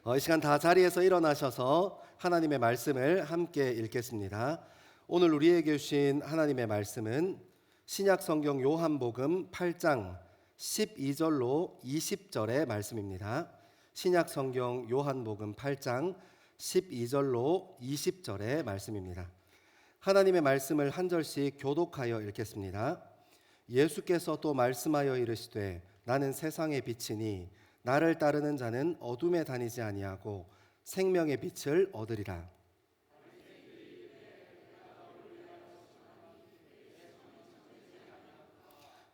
이 시간 다 자리에서 일어나셔서 하나님의 말씀을 함께 읽겠습니다. 오늘 우리에게 주신 하나님의 말씀은 신약 성경 요한복음 8장 12절로 20절의 말씀입니다. 신약 성경 요한복음 8장 12절로 20절의 말씀입니다. 하나님의 말씀을 한 절씩 교독하여 읽겠습니다. 예수께서 또 말씀하여 이르시되 나는 세상의 빛이니 나를 따르는 자는 어둠에 다니지 아니하고 생명의 빛을 얻으리라.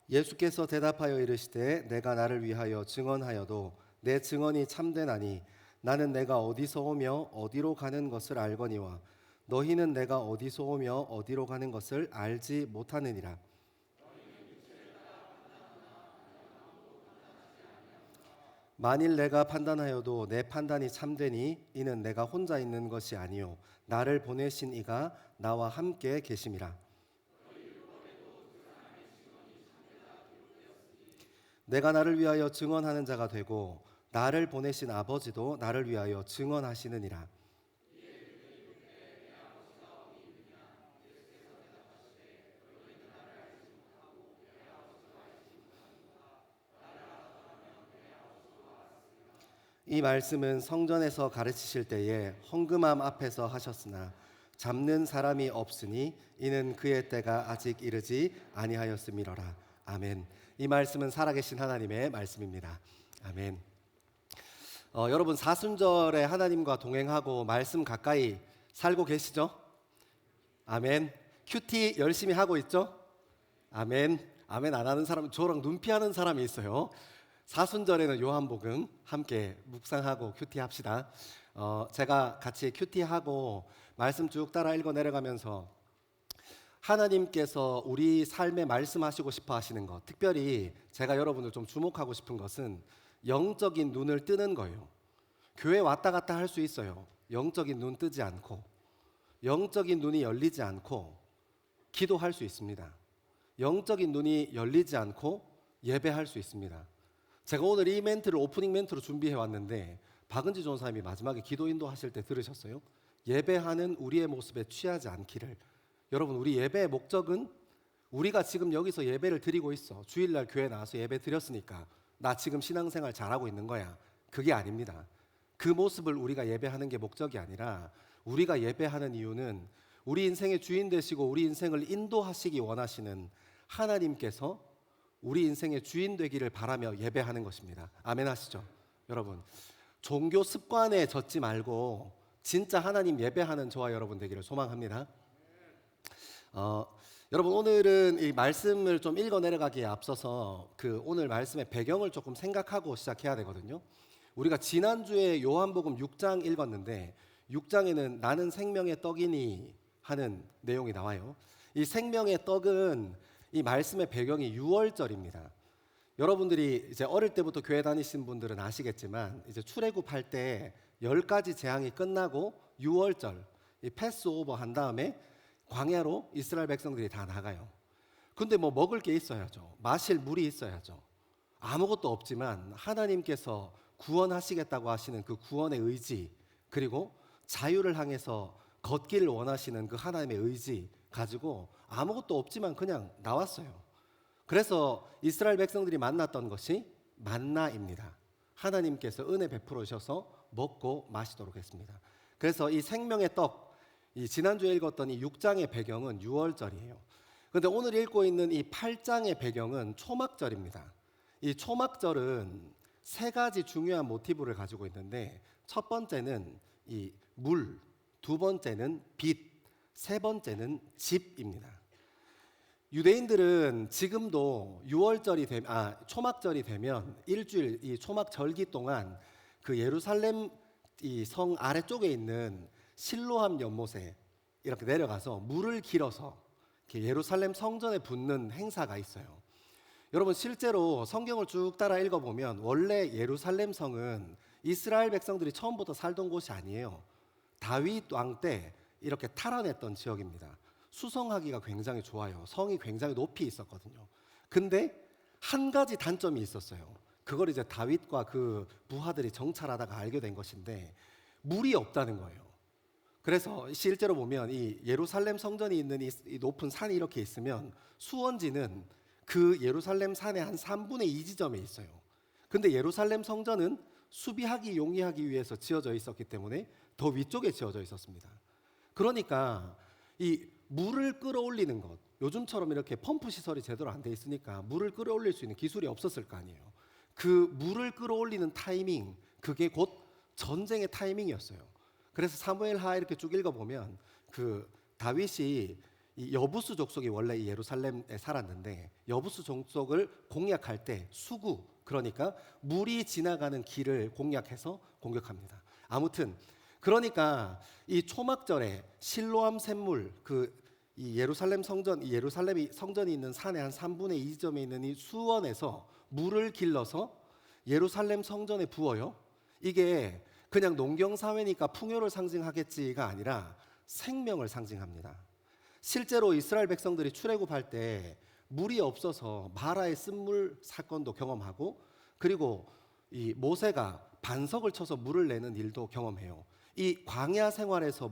예수께서 대답하여 이르시되 내가 나를 위하여 증언하여도 내 증언이 참되나니 나는 내가 어디서 오며 어디로 가는 것을 알거니와 너희는 내가 어디서 오며 어디로 가는 것을 알지 못하느니라. 만일 내가 판단하여도 내 판단이 참되니 이는 내가 혼자 있는 것이 아니요 나를 보내신 이가 나와 함께 계심이라. 내가 나를 위하여 증언하는 자가 되고 나를 보내신 아버지도 나를 위하여 증언하시느니라. 이 말씀은 성전에서 가르치실 때에 헌금함 앞에서 하셨으나 잡는 사람이 없으니 이는 그의 때가 아직 이르지 아니하였음이로라. 아멘. 이 말씀은 살아계신 하나님의 말씀입니다. 아멘. 여러분 사순절에 하나님과 동행하고 말씀 가까이 살고 계시죠? 아멘. 큐티 열심히 하고 있죠? 아멘. 아멘 안 하는 사람, 저랑 눈피하는 사람이 있어요. 사순절에는 요한복음 함께 묵상하고 큐티합시다. 제가 같이 큐티하고 말씀 쭉 따라 읽어 내려가면서 하나님께서 우리 삶에 말씀하시고 싶어 하시는 것, 특별히 제가 여러분들 좀 주목하고 싶은 것은 영적인 눈을 뜨는 거예요. 교회 왔다 갔다 할 수 있어요. 영적인 눈 뜨지 않고, 영적인 눈이 열리지 않고 기도할 수 있습니다. 영적인 눈이 열리지 않고 예배할 수 있습니다. 제가 오늘 이 멘트를 오프닝 멘트로 준비해 왔는데 박은지 전사님이 마지막에 기도 인도하실 때 들으셨어요? 예배하는 우리의 모습에 취하지 않기를. 여러분 우리 예배의 목적은 우리가 지금 여기서 예배를 드리고 있어. 주일날 교회 나와서 예배 드렸으니까 나 지금 신앙생활 잘하고 있는 거야. 그게 아닙니다. 그 모습을 우리가 예배하는 게 목적이 아니라 우리가 예배하는 이유는 우리 인생의 주인 되시고 우리 인생을 인도하시기 원하시는 하나님께서 우리 인생의 주인 되기를 바라며 예배하는 것입니다. 아멘 하시죠? 여러분 종교 습관에 젖지 말고 진짜 하나님 예배하는 저와 여러분 되기를 소망합니다. 여러분 오늘은 이 말씀을 좀 읽어 내려가기에 앞서서 그 오늘 말씀의 배경을 조금 생각하고 시작해야 되거든요. 우리가 지난주에 요한복음 6장 읽었는데 6장에는 나는 생명의 떡이니 하는 내용이 나와요. 이 생명의 떡은 이 말씀의 배경이 유월절입니다. 여러분들이 이제 어릴 때부터 교회 다니신 분들은 아시겠지만 이제 출애굽할 때 10가지 재앙이 끝나고 유월절 이 패스오버 한 다음에 광야로 이스라엘 백성들이 다 나가요. 근데 뭐 먹을 게 있어야죠. 마실 물이 있어야죠. 아무것도 없지만 하나님께서 구원하시겠다고 하시는 그 구원의 의지, 그리고 자유를 향해서 걷기를 원하시는 그 하나님의 의지 가지고 아무것도 없지만 그냥 나왔어요. 그래서 이스라엘 백성들이 만났던 것이 만나입니다. 하나님께서 은혜 베풀어 주셔서 먹고 마시도록 했습니다. 그래서 이 생명의 떡, 이 지난주에 읽었던 이 6장의 배경은 유월절이에요. 그런데 오늘 읽고 있는 이 8장의 배경은 초막절입니다. 이 초막절은 세 가지 중요한 모티브를 가지고 있는데 첫 번째는 이 물, 두 번째는 빛, 세 번째는 집입니다. 유대인들은 지금도 초막절이 되면 일주일 이 초막절기 동안 그 예루살렘 이 성 아래쪽에 있는 실로암 연못에 이렇게 내려가서 물을 길어서 이렇게 예루살렘 성전에 붓는 행사가 있어요. 여러분 실제로 성경을 쭉 따라 읽어보면 원래 예루살렘 성은 이스라엘 백성들이 처음부터 살던 곳이 아니에요. 다윗 왕 때 이렇게 탈환했던 지역입니다. 수성하기가 굉장히 좋아요. 성이 굉장히 높이 있었거든요. 근데 한 가지 단점이 있었어요. 그걸 이제 다윗과 그 부하들이 정찰하다가 알게 된 것인데 물이 없다는 거예요. 그래서 실제로 보면 이 예루살렘 성전이 있는 이 높은 산이 이렇게 있으면 수원지는 그 예루살렘 산의 한 3분의 2 지점에 있어요. 근데 예루살렘 성전은 수비하기 용이하기 위해서 지어져 있었기 때문에 더 위쪽에 지어져 있었습니다. 그러니까 이 물을 끌어올리는 것, 요즘처럼 이렇게 펌프 시설이 제대로 안 돼 있으니까 물을 끌어올릴 수 있는 기술이 없었을 거 아니에요. 그 물을 끌어올리는 타이밍, 그게 곧 전쟁의 타이밍이었어요. 그래서 사무엘하 이렇게 쭉 읽어보면 그 다윗이 이 여부수 족속이 원래 이 예루살렘에 살았는데 여부수 족속을 공략할 때 수구, 그러니까 물이 지나가는 길을 공략해서 공격합니다. 아무튼 그러니까 이 초막절에 실로암 샘물, 이 예루살렘 성전, 이 예루살렘이 성전이 있는 산의 한 3분의 2 지점에 있는 이 수원에서 물을 길러서 예루살렘 성전에 부어요. 이게 그냥 농경사회니까 풍요를 상징하겠지가 아니라 생명을 상징합니다. 실제로 이스라엘 백성들이 출애굽할 때 물이 없어서 마라의 쓴물 사건도 경험하고, 그리고 이 모세가 반석을 쳐서 물을 내는 일도 경험해요. 이 광야 생활에서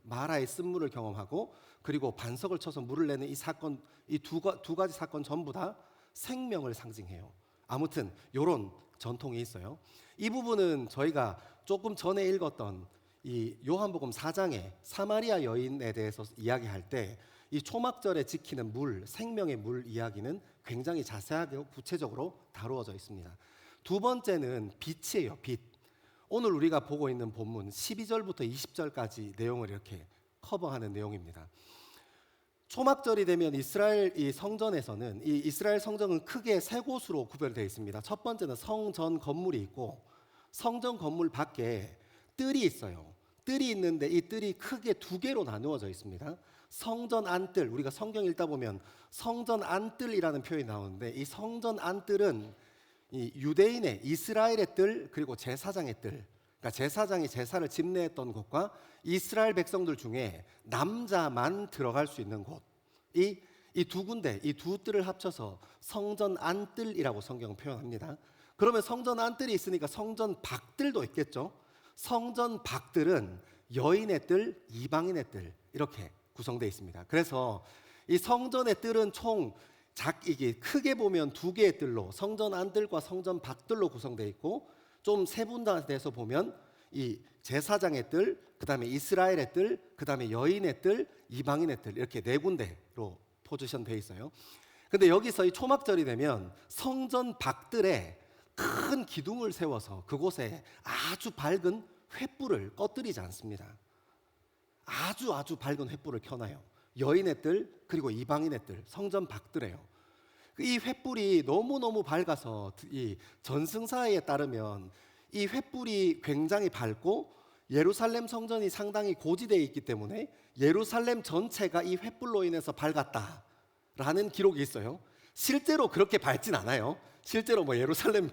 마라의 쓴물을 경험하고, 그리고 반석을 쳐서 물을 내는 이 사건, 이 두 가지 사건 전부 다 생명을 상징해요. 아무튼 이런 전통이 있어요. 이 부분은 저희가 조금 전에 읽었던 이 요한복음 4장의 사마리아 여인에 대해서 이야기할 때 이 초막절에 지키는 물, 생명의 물 이야기는 굉장히 자세하게 구체적으로 다루어져 있습니다. 두 번째는 빛이에요. 빛. 오늘 우리가 보고 있는 본문 12절부터 20절까지 내용을 이렇게 커버하는 내용입니다. 초막절이 되면 이스라엘 이 성전에서는, 이 이스라엘 성전은 크게 세 곳으로 구별되어 있습니다. 첫 번째는 성전 건물이 있고, 성전 건물 밖에 뜰이 있어요. 뜰이 있는데 이 뜰이 크게 두 개로 나누어져 있습니다. 성전 안뜰, 우리가 성경 읽다 보면 성전 안뜰이라는 표현이 나오는데, 이 성전 안뜰은 이 유대인의 이스라엘의 뜰, 그리고 제사장의 뜰, 그러니까 제사장이 제사를 집례했던 곳과 이스라엘 백성들 중에 남자만 들어갈 수 있는 곳, 이 두 군데, 이 두 뜰을 합쳐서 성전 안뜰이라고 성경은 표현합니다. 그러면 성전 안뜰이 있으니까 성전 밖뜰도 있겠죠. 성전 밖뜰은 여인의 뜰, 이방인의 뜰, 이렇게 구성되어 있습니다. 그래서 이 성전의 뜰은 이게 크게 보면 두 개의 뜰로, 성전 안뜰과 성전 밖뜰로 구성되어 있고, 좀 세분화돼서 보면 이 제사장의 뜰, 그 다음에 이스라엘의 뜰, 그 다음에 여인의 뜰, 이방인의 뜰, 이렇게 네 군데로 포지션 되어 있어요. 근데 여기서 이 초막절이 되면 성전 밖뜰에 큰 기둥을 세워서 그곳에 아주 밝은 횃불을 꺼뜨리지 않습니다. 아주 밝은 횃불을 켜놔요. 여인의 뜰, 그리고 이방인의 뜰, 성전 밖뜰에요. 이 횃불이 너무너무 밝아서 이 전승사에 따르면 이 횃불이 굉장히 밝고 예루살렘 성전이 상당히 고지되어 있기 때문에 예루살렘 전체가 이 횃불로 인해서 밝았다라는 기록이 있어요. 실제로 그렇게 밝진 않아요. 실제로 뭐 예루살렘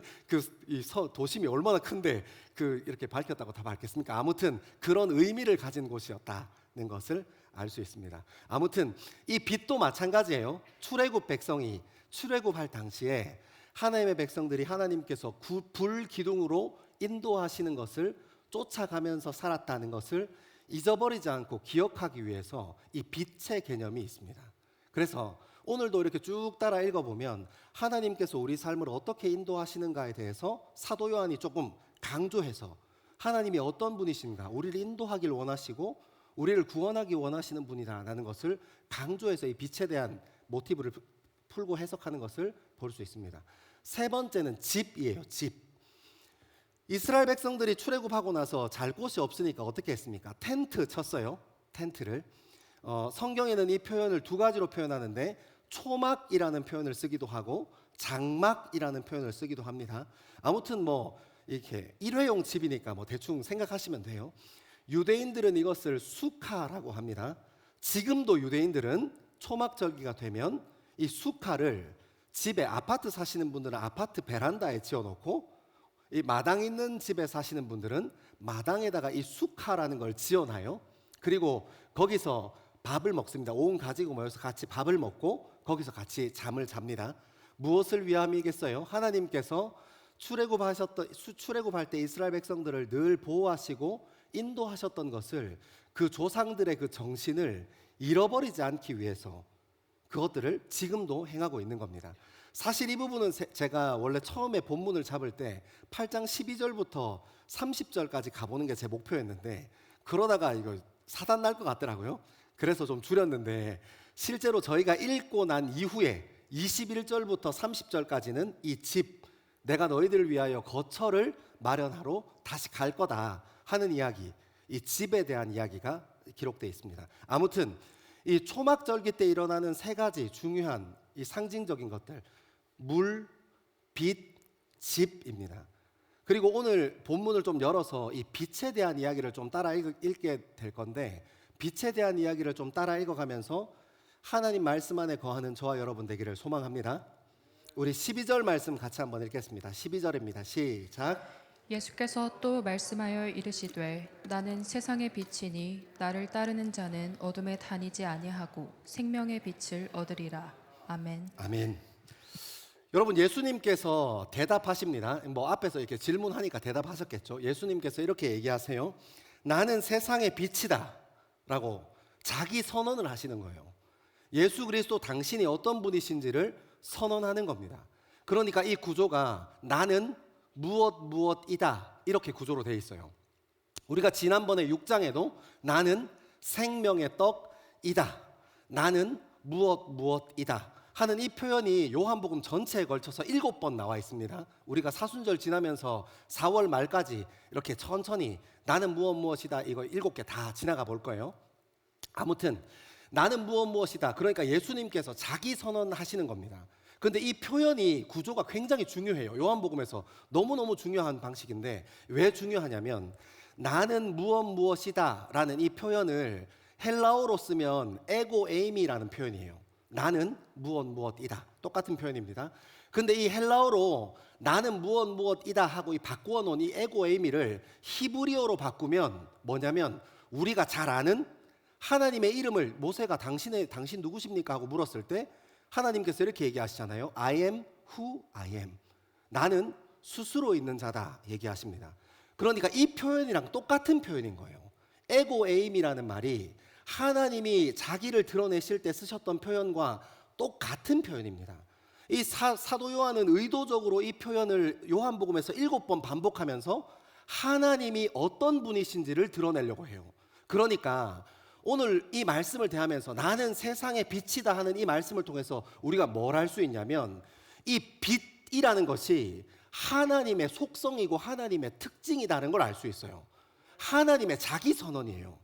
도심이 얼마나 큰데 이렇게 밝혔다고 다 밝겠습니까? 아무튼 그런 의미를 가진 곳이었다는 것을 알 수 있습니다. 아무튼 이 빛도 마찬가지예요. 출애굽 백성이 출애굽할 당시에 하나님의 백성들이 하나님께서 불 기둥으로 인도하시는 것을 쫓아가면서 살았다는 것을 잊어버리지 않고 기억하기 위해서 이 빛의 개념이 있습니다. 그래서 오늘도 이렇게 쭉 따라 읽어보면 하나님께서 우리 삶을 어떻게 인도하시는가에 대해서 사도 요한이 조금 강조해서 하나님이 어떤 분이신가, 우리를 인도하길 원하시고 우리를 구원하기 원하시는 분이라는 것을 강조해서 이 빛에 대한 모티브를 풀고 해석하는 것을 볼 수 있습니다. 세 번째는 집이에요. 집. 이스라엘 백성들이 출애굽하고 나서 잘 곳이 없으니까 어떻게 했습니까? 텐트 쳤어요. 텐트를. 성경에는 이 표현을 두 가지로 표현하는데 초막이라는 표현을 쓰기도 하고 장막이라는 표현을 쓰기도 합니다. 아무튼 뭐 이렇게 일회용 집이니까 뭐 대충 생각하시면 돼요. 유대인들은 이것을 수카라고 합니다. 지금도 유대인들은 초막절기가 되면 이 수카를 집에, 아파트 사시는 분들은 아파트 베란다에 지어놓고, 이 마당 있는 집에 사시는 분들은 마당에다가 이 수카라는 걸 지어놔요. 그리고 거기서 밥을 먹습니다. 온 가지고 모여서 같이 밥을 먹고 거기서 같이 잠을 잡니다. 무엇을 위함이겠어요? 하나님께서 출애굽할 때 이스라엘 백성들을 늘 보호하시고 인도하셨던 것을 그 조상들의 그 정신을 잃어버리지 않기 위해서 그것들을 지금도 행하고 있는 겁니다. 사실 이 부분은 제가 원래 처음에 본문을 잡을 때 8장 12절부터 30절까지 가보는 게 제 목표였는데 그러다가 이거 사단 날 것 같더라고요. 그래서 좀 줄였는데 실제로 저희가 읽고 난 이후에 21절부터 30절까지는 이 집, 내가 너희들을 위하여 거처를 마련하러 다시 갈 거다 하는 이야기, 이 집에 대한 이야기가 기록되어 있습니다. 아무튼 이 초막절기 때 일어나는 세 가지 중요한 이 상징적인 것들, 물, 빛, 집입니다. 그리고 오늘 본문을 좀 열어서 이 빛에 대한 이야기를 좀 따라 읽게 될 건데, 빛에 대한 이야기를 좀 따라 읽어가면서 하나님 말씀 안에 거하는 저와 여러분 되기를 소망합니다. 우리 12절 말씀 같이 한번 읽겠습니다. 12절입니다. 시작. 예수께서 또 말씀하여 이르시되 나는 세상의 빛이니 나를 따르는 자는 어둠에 다니지 아니하고 생명의 빛을 얻으리라. 아멘. 아멘. 여러분, 예수님께서 대답하십니다. 뭐 앞에서 이렇게 질문하니까 대답하셨겠죠. 예수님께서 이렇게 얘기하세요. 나는 세상의 빛이다 라고 자기 선언을 하시는 거예요. 예수 그리스도 당신이 어떤 분이신지를 선언하는 겁니다. 그러니까 이 구조가 나는 무엇이다 이렇게 구조로 되어 있어요. 우리가 지난번에 6장에도 나는 생명의 떡이다, 나는 무엇이다 하는 이 표현이 요한복음 전체에 걸쳐서 7번 나와 있습니다. 우리가 사순절 지나면서 4월 말까지 이렇게 천천히 나는 무엇이다 이거 7개 다 지나가 볼 거예요. 아무튼 나는 무엇이다, 그러니까 예수님께서 자기 선언하시는 겁니다. 근데 이 표현이 구조가 굉장히 중요해요. 요한복음에서 너무너무 중요한 방식인데 왜 중요하냐면 나는 무엇이다 라는 이 표현을 헬라어로 쓰면 에고 에이미라는 표현이에요. 나는 무엇이다 똑같은 표현입니다. 근데 이 헬라어로 나는 무엇이다 하고 이 바꾸어 놓은 이 에고 에이미를 히브리어로 바꾸면 뭐냐면 우리가 잘 아는 하나님의 이름을 모세가 당신 누구십니까 하고 물었을 때 하나님께서 이렇게 얘기하시잖아요. I am who I am. 나는 스스로 있는 자다 얘기하십니다. 그러니까 이 표현이랑 똑같은 표현인 거예요. 에고 에임이라는 말이 하나님이 자기를 드러내실 때 쓰셨던 표현과 똑같은 표현입니다. 이 사도 요한은 의도적으로 이 표현을 요한복음에서 7번 반복하면서 하나님이 어떤 분이신지를 드러내려고 해요. 그러니까 오늘 이 말씀을 대하면서 나는 세상의 빛이다 하는 이 말씀을 통해서 우리가 뭘 할 수 있냐면 이 빛이라는 것이 하나님의 속성이고 하나님의 특징이라는 걸 알 수 있어요. 하나님의 자기 선언이에요.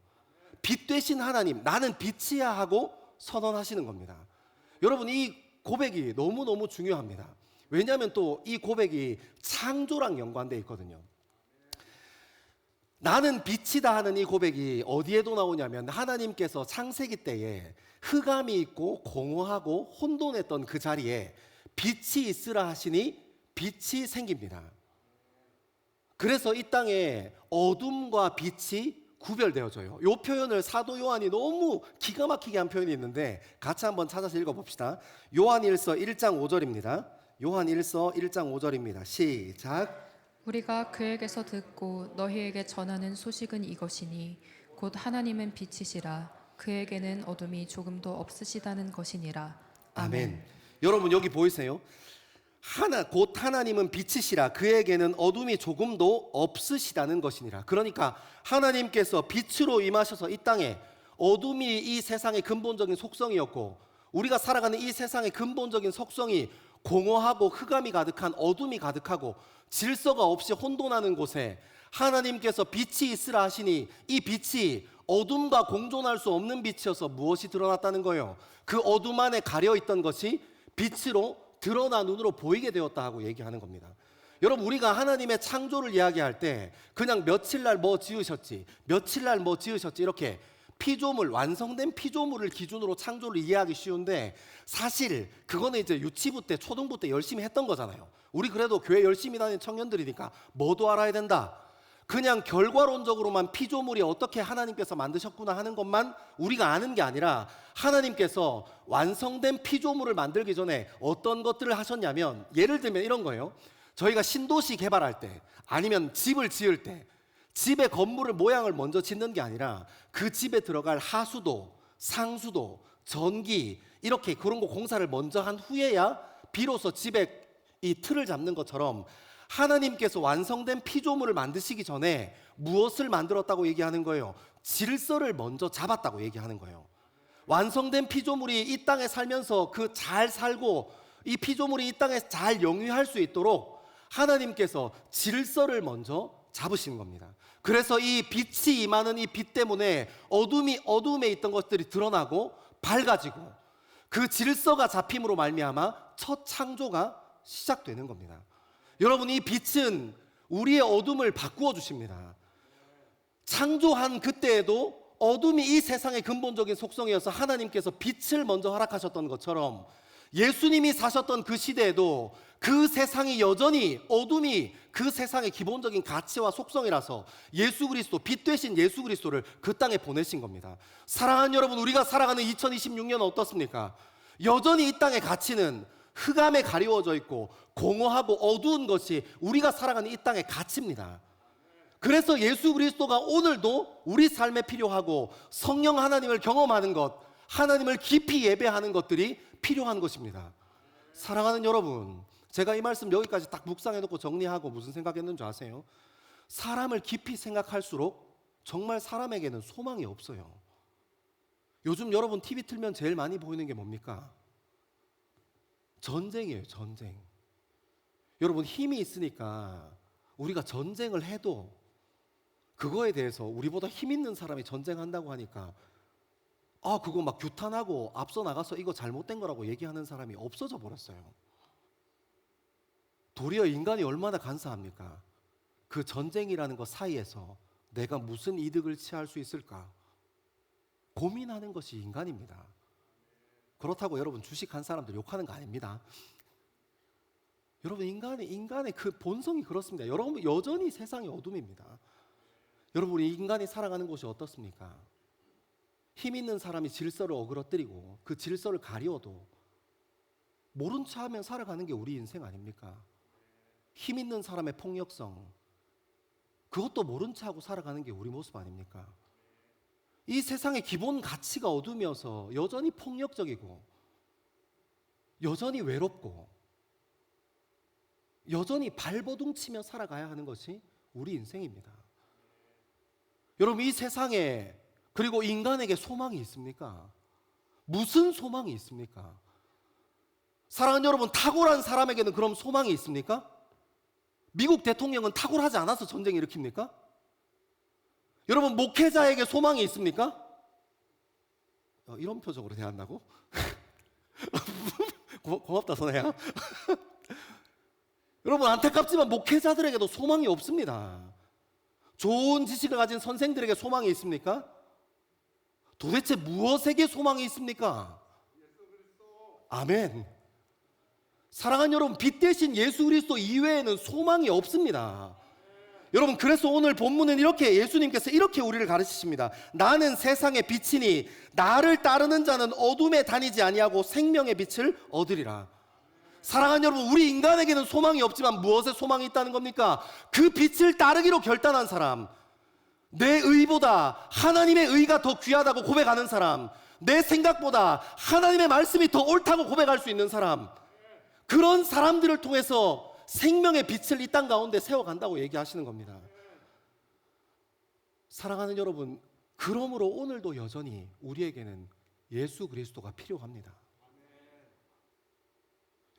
빛 되신 하나님, 나는 빛이야 하고 선언하시는 겁니다. 여러분, 이 고백이 너무너무 중요합니다. 왜냐하면 또 이 고백이 창조랑 연관되어 있거든요. 나는 빛이다 하는 이 고백이 어디에도 나오냐면 하나님께서 창세기 때에 흑암이 있고 공허하고 혼돈했던 그 자리에 빛이 있으라 하시니 빛이 생깁니다. 그래서 이 땅에 어둠과 빛이 구별되어져요. 이 표현을 사도 요한이 너무 기가 막히게 한 표현이 있는데 같이 한번 찾아서 읽어봅시다. 요한일서 1장 5절입니다. 요한일서 1장 5절입니다. 시작. 우리가 그에게서 듣고 너희에게 전하는 소식은 이것이니 곧 하나님은 빛이시라 그에게는 어둠이 조금도 없으시다는 것이니라. 아멘. 여러분 여기 보이세요? 곧 하나님은 빛이시라 그에게는 어둠이 조금도 없으시다는 것이니라. 그러니까 하나님께서 빛으로 임하셔서 이 땅에 어둠이 이 세상의 근본적인 속성이었고 우리가 살아가는 이 세상의 근본적인 속성이 공허하고 흑암이 가득한 어둠이 가득하고 질서가 없이 혼돈하는 곳에 하나님께서 빛이 있으라 하시니 이 빛이 어둠과 공존할 수 없는 빛이어서 무엇이 드러났다는 거예요? 그 어둠 안에 가려있던 것이 빛으로 드러나 눈으로 보이게 되었다 하고 얘기하는 겁니다. 여러분 우리가 하나님의 창조를 이야기할 때 그냥 며칠날 뭐 지으셨지 며칠날 뭐 지으셨지 이렇게 피조물, 완성된 피조물을 기준으로 창조를 이해하기 쉬운데 사실 그거는 이제 유치부 때 초등부 때 열심히 했던 거잖아요. 우리 그래도 교회 열심히 다니는 청년들이니까 뭐도 알아야 된다. 그냥 결과론적으로만 피조물이 어떻게 하나님께서 만드셨구나 하는 것만 우리가 아는 게 아니라 하나님께서 완성된 피조물을 만들기 전에 어떤 것들을 하셨냐면 예를 들면 이런 거예요. 저희가 신도시 개발할 때 아니면 집을 지을 때 집의 건물을 모양을 먼저 짓는 게 아니라 그 집에 들어갈 하수도, 상수도, 전기 이렇게 그런 거 공사를 먼저 한 후에야 비로소 집의 이 틀을 잡는 것처럼 하나님께서 완성된 피조물을 만드시기 전에 무엇을 만들었다고 얘기하는 거예요? 질서를 먼저 잡았다고 얘기하는 거예요. 완성된 피조물이 이 땅에 살면서 그 잘 살고 이 피조물이 이 땅에 잘 영위할 수 있도록 하나님께서 질서를 먼저 잡으시는 겁니다. 그래서 이 빛이 임하는 이 빛 때문에 어둠에 있던 것들이 드러나고 밝아지고 그 질서가 잡힘으로 말미암아 첫 창조가 시작되는 겁니다. 여러분, 이 빛은 우리의 어둠을 바꾸어 주십니다. 창조한 그때에도 어둠이 이 세상의 근본적인 속성이어서 하나님께서 빛을 먼저 허락하셨던 것처럼 예수님이 사셨던 그 시대에도 그 세상이 여전히 어둠이 그 세상의 기본적인 가치와 속성이라서 예수 그리스도, 빛 되신 예수 그리스도를 그 땅에 보내신 겁니다. 사랑하는 여러분, 우리가 살아가는 2026년은 어떻습니까? 여전히 이 땅의 가치는 흑암에 가리워져 있고 공허하고 어두운 것이 우리가 살아가는 이 땅의 가치입니다. 그래서 예수 그리스도가 오늘도 우리 삶에 필요하고 성령 하나님을 경험하는 것, 하나님을 깊이 예배하는 것들이 필요한 것입니다. 사랑하는 여러분, 제가 이 말씀 여기까지 딱 묵상해놓고 정리하고 무슨 생각했는 줄 아세요? 사람을 깊이 생각할수록 정말 사람에게는 소망이 없어요. 요즘 여러분 TV 틀면 제일 많이 보이는 게 뭡니까? 전쟁이에요, 전쟁. 여러분, 힘이 있으니까 우리가 전쟁을 해도 그거에 대해서 우리보다 힘 있는 사람이 전쟁한다고 하니까 그거 막 규탄하고 앞서 나가서 이거 잘못된 거라고 얘기하는 사람이 없어져 버렸어요. 도리어 인간이 얼마나 간사합니까? 그 전쟁이라는 것 사이에서 내가 무슨 이득을 취할 수 있을까? 고민하는 것이 인간입니다. 그렇다고 여러분 주식한 사람들 욕하는 거 아닙니다. 여러분, 인간의 그 본성이 그렇습니다. 여러분, 여전히 세상이 어둠입니다. 여러분, 우리 인간이 살아가는 곳이 어떻습니까? 힘 있는 사람이 질서를 어그러뜨리고 그 질서를 가리워도 모른 체 하면 살아가는 게 우리 인생 아닙니까? 힘 있는 사람의 폭력성, 그것도 모른 체 하고 살아가는 게 우리 모습 아닙니까? 이 세상의 기본 가치가 어둠이어서 여전히 폭력적이고 여전히 외롭고 여전히 발버둥치며 살아가야 하는 것이 우리 인생입니다. 여러분, 이 세상에 그리고 인간에게 소망이 있습니까? 무슨 소망이 있습니까? 사랑하는 여러분, 탁월한 사람에게는 그럼 소망이 있습니까? 미국 대통령은 탁월하지 않아서 전쟁 일으킵니까? 여러분, 목회자에게 소망이 있습니까? 이런 표정으로 대한다고? 고맙다, 선혜야. 여러분, 안타깝지만 목회자들에게도 소망이 없습니다. 좋은 지식을 가진 선생들에게 소망이 있습니까? 도대체 무엇에게 소망이 있습니까? 아멘. 사랑하는 여러분, 빛 대신 예수 그리스도 이외에는 소망이 없습니다. 여러분, 그래서 오늘 본문은 이렇게 예수님께서 이렇게 우리를 가르치십니다. 나는 세상의 빛이니 나를 따르는 자는 어둠에 다니지 아니하고 생명의 빛을 얻으리라. 사랑하는 여러분, 우리 인간에게는 소망이 없지만 무엇에 소망이 있다는 겁니까? 그 빛을 따르기로 결단한 사람, 내 의보다 하나님의 의가 더 귀하다고 고백하는 사람, 내 생각보다 하나님의 말씀이 더 옳다고 고백할 수 있는 사람, 그런 사람들을 통해서 생명의 빛을 이 땅 가운데 세워간다고 얘기하시는 겁니다. 사랑하는 여러분, 그러므로 오늘도 여전히 우리에게는 예수 그리스도가 필요합니다.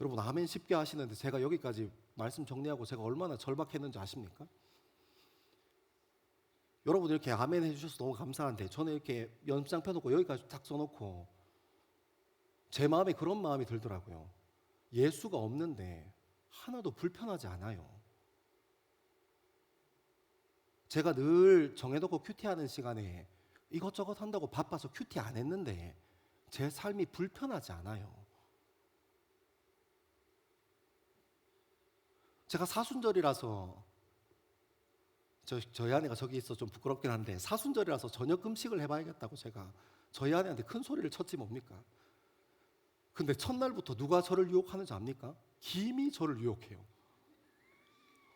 여러분, 아멘 쉽게 하시는데 제가 여기까지 말씀 정리하고 제가 얼마나 절박했는지 아십니까? 여러분 이렇게 아멘 해주셔서 너무 감사한데 저는 이렇게 연습장 펴놓고 여기까지 딱 써놓고 제 마음에 그런 마음이 들더라고요. 예수가 없는데 하나도 불편하지 않아요. 제가 늘 정해놓고 큐티하는 시간에 이것저것 한다고 바빠서 큐티 안 했는데 제 삶이 불편하지 않아요. 제가 사순절이라서 저희 아내가 저기 있어 좀 부끄럽긴 한데 사순절이라서 저녁 금식을 해봐야겠다고 제가 저희 아내한테 큰 소리를 쳤지 뭡니까? 근데 첫날부터 누가 저를 유혹하는지 압니까? 김이 저를 유혹해요.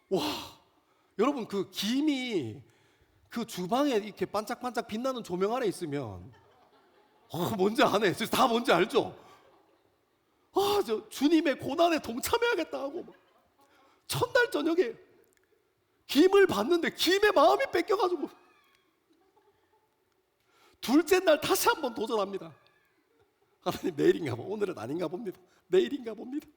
와, 여러분 그 김이 그 주방에 이렇게 반짝반짝 빛나는 조명 아래 있으면 뭔지 아네. 다 뭔지 알죠? 저 주님의 고난에 동참해야겠다 하고 막 첫날 저녁에 김을 봤는데 김의 마음이 뺏겨가지고 둘째 날 다시 한번 도전합니다. 하나님 내일인가 봐. 오늘은 아닌가 봅니다. 내일인가 봅니다.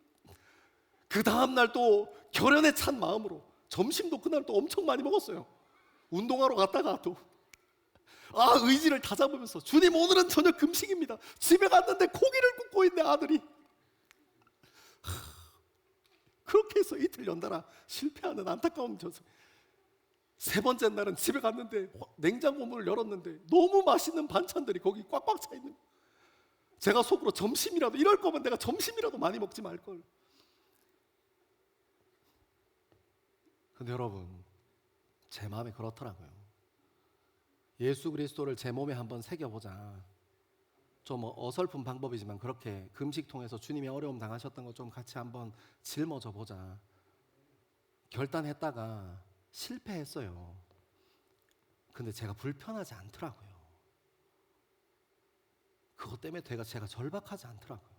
그 다음날 또 결연에 찬 마음으로 점심도 그날 또 엄청 많이 먹었어요. 운동하러 갔다가 또 의지를 다 잡으면서 주님 오늘은 저녁 금식입니다. 집에 갔는데 고기를 굽고 있네 아들이. 그렇게 해서 이틀 연달아 실패하는 안타까운 저승. 세 번째 날은 집에 갔는데 냉장고 문을 열었는데 너무 맛있는 반찬들이 거기 꽉꽉 차 있는 거예요. 제가 속으로 점심이라도 이럴 거면 내가 점심이라도 많이 먹지 말걸. 근데 여러분 제 마음이 그렇더라고요. 예수 그리스도를 제 몸에 한번 새겨보자. 좀 어설픈 방법이지만 그렇게 금식 통해서 주님이 어려움 당하셨던 거 좀 같이 한번 짊어져 보자. 결단했다가 실패했어요. 근데 제가 불편하지 않더라고요. 그것 때문에 제가 절박하지 않더라고요.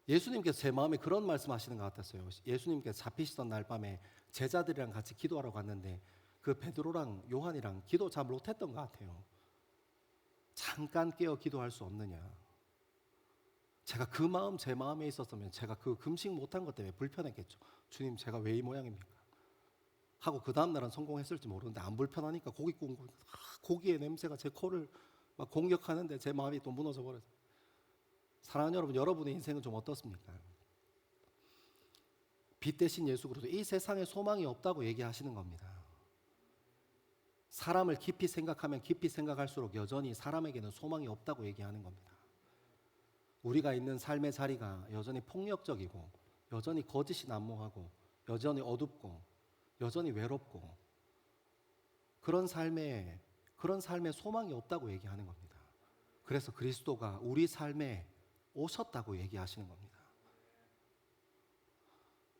예수님께서 제 마음에 그런 말씀하시는 것 같았어요. 예수님께서 잡히시던 날 밤에 제자들이랑 같이 기도하러 갔는데 그 베드로랑 요한이랑 기도 잘 못했던 것 같아요. 잠깐 깨어 기도할 수 없느냐. 제가 그 마음 제 마음에 있었으면 제가 그 금식 못한 것 때문에 불편했겠죠. 주님 제가 왜 이 모양입니까? 하고 그 다음날은 성공했을지 모르는데 안 불편하니까 고기 구운 거 고기의 냄새가 제 코를 막 공격하는데 제 마음이 또 무너져 버렸어요. 사랑하는 여러분, 여러분의 인생은 좀 어떻습니까? 빛 대신 예수 그리스도, 이 세상에 소망이 없다고 얘기하시는 겁니다. 사람을 깊이 생각하면 깊이 생각할수록 여전히 사람에게는 소망이 없다고 얘기하는 겁니다. 우리가 있는 삶의 자리가 여전히 폭력적이고 여전히 거짓이 난무하고 여전히 어둡고 여전히 외롭고 그런 삶에 소망이 없다고 얘기하는 겁니다. 그래서 그리스도가 우리 삶에 오셨다고 얘기하시는 겁니다.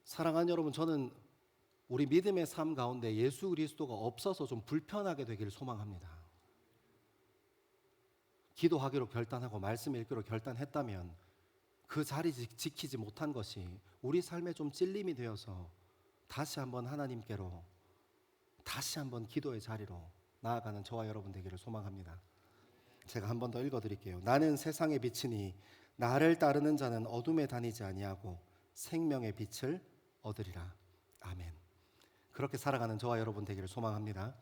사랑하는 여러분, 저는 우리 믿음의 삶 가운데 예수 그리스도가 없어서 좀 불편하게 되기를 소망합니다. 기도하기로 결단하고 말씀 읽기로 결단했다면 그 자리 지키지 못한 것이 우리 삶에 좀 찔림이 되어서 다시 한번 하나님께로 다시 한번 기도의 자리로 나아가는 저와 여러분 되기를 소망합니다. 제가 한 번 더 읽어드릴게요. 나는 세상의 빛이니 나를 따르는 자는 어둠에 다니지 아니하고 생명의 빛을 얻으리라. 아멘. 그렇게 살아가는 저와 여러분 되기를 소망합니다.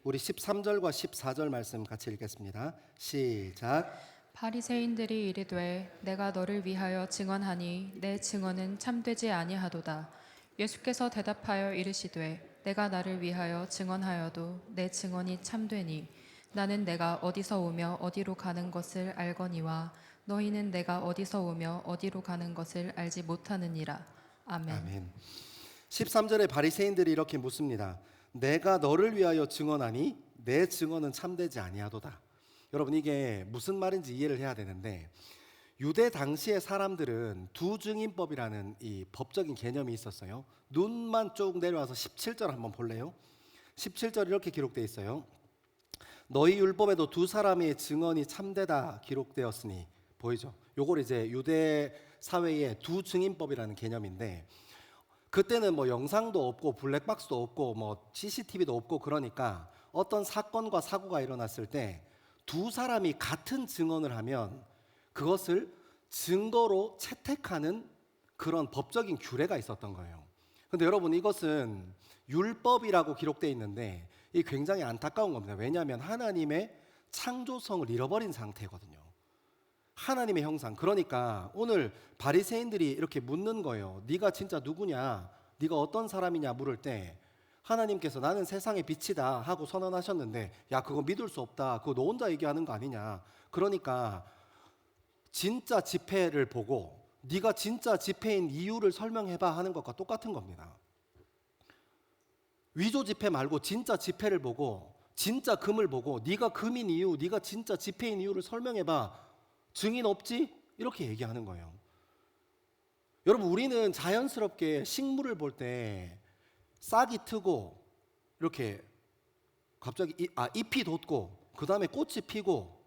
우리 13절과 14절 말씀 같이 읽겠습니다. 시작. 바리새인들이 이르되 내가 너를 위하여 증언하니 내 증언은 참되지 아니하도다. 예수께서 대답하여 이르시되 내가 나를 위하여 증언하여도 내 증언이 참되니 나는 내가 어디서 오며 어디로 가는 것을 알거니와 너희는 내가 어디서 오며 어디로 가는 것을 알지 못하느니라. 아멘. 아멘. 13절에 바리새인들이 이렇게 묻습니다. 내가 너를 위하여 증언하니 내 증언은 참되지 아니하도다. 여러분 이게 무슨 말인지 이해를 해야 되는데 유대 당시의 사람들은 두증인법이라는 이 법적인 개념이 있었어요. 눈만 쭉 내려와서 17절 한번 볼래요? 17절 이렇게 기록되어 있어요. 너희 율법에도 두 사람의 증언이 참되다 기록되었으니 보이죠? 요걸 이제 유대 사회의 두증인법이라는 개념인데 그때는 뭐 영상도 없고 블랙박스도 없고 뭐 CCTV도 없고 그러니까 어떤 사건과 사고가 일어났을 때 두 사람이 같은 증언을 하면 그것을 증거로 채택하는 그런 법적인 규례가 있었던 거예요. 근데 여러분 이것은 율법이라고 기록되어 있는데 이 굉장히 안타까운 겁니다. 왜냐하면 하나님의 창조성을 잃어버린 상태거든요. 하나님의 형상. 그러니까 오늘 바리새인들이 이렇게 묻는 거예요. 네가 진짜 누구냐? 네가 어떤 사람이냐 물을 때 하나님께서 나는 세상의 빛이다 하고 선언하셨는데 야 그거 믿을 수 없다. 그거 너 혼자 얘기하는 거 아니냐. 그러니까 진짜 지폐를 보고 네가 진짜 지폐인 이유를 설명해봐 하는 것과 똑같은 겁니다. 위조 지폐 말고 진짜 지폐를 보고 진짜 금을 보고 네가 금인 이유, 네가 진짜 지폐인 이유를 설명해봐. 증인 없지? 이렇게 얘기하는 거예요. 여러분, 우리는 자연스럽게 식물을 볼 때 싹이 트고 이렇게 갑자기 잎이 돋고 그 다음에 꽃이 피고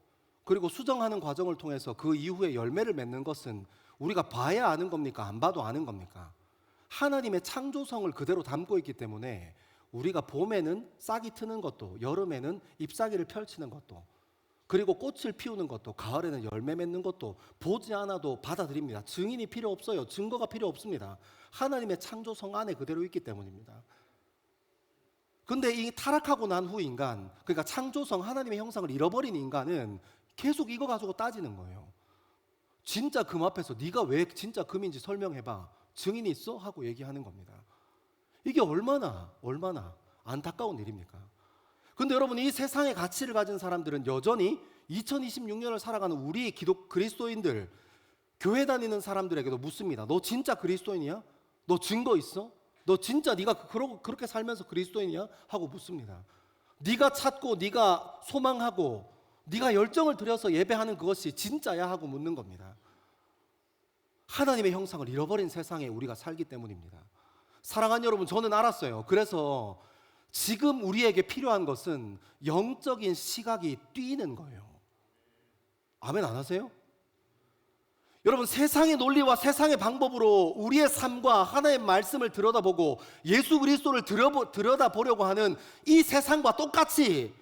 그리고 수정하는 과정을 통해서 그 이후에 열매를 맺는 것은 우리가 봐야 아는 겁니까? 안 봐도 아는 겁니까? 하나님의 창조성을 그대로 담고 있기 때문에 우리가 봄에는 싹이 트는 것도, 여름에는 잎사귀를 펼치는 것도, 그리고 꽃을 피우는 것도, 가을에는 열매 맺는 것도 보지 않아도 받아들입니다. 증인이 필요 없어요. 증거가 필요 없습니다. 하나님의 창조성 안에 그대로 있기 때문입니다. 근데 이 타락하고 난 후 인간, 그러니까 창조성, 하나님의 형상을 잃어버린 인간은 계속 이거 가지고 따지는 거예요. 진짜 금 앞에서 네가 왜 진짜 금인지 설명해봐. 증인이 있어? 하고 얘기하는 겁니다. 이게 얼마나 안타까운 일입니까? 근데 여러분, 이 세상의 가치를 가진 사람들은 여전히 2026년을 살아가는 우리 그리스도인들, 교회 다니는 사람들에게도 묻습니다. 너 진짜 그리스도인이야? 너 증거 있어? 너 진짜 네가 그렇게 살면서 그리스도인이야? 하고 묻습니다. 네가 찾고 네가 소망하고 네가 열정을 들여서 예배하는 그것이 진짜야? 하고 묻는 겁니다. 하나님의 형상을 잃어버린 세상에 우리가 살기 때문입니다. 사랑하는 여러분, 저는 알았어요. 그래서 지금 우리에게 필요한 것은 영적인 시각이 뛰는 거예요. 아멘 안 하세요? 여러분, 세상의 논리와 세상의 방법으로 우리의 삶과 하나님의 말씀을 들여다보고 예수 그리스도를 들여다보려고 하는 이 세상과 똑같이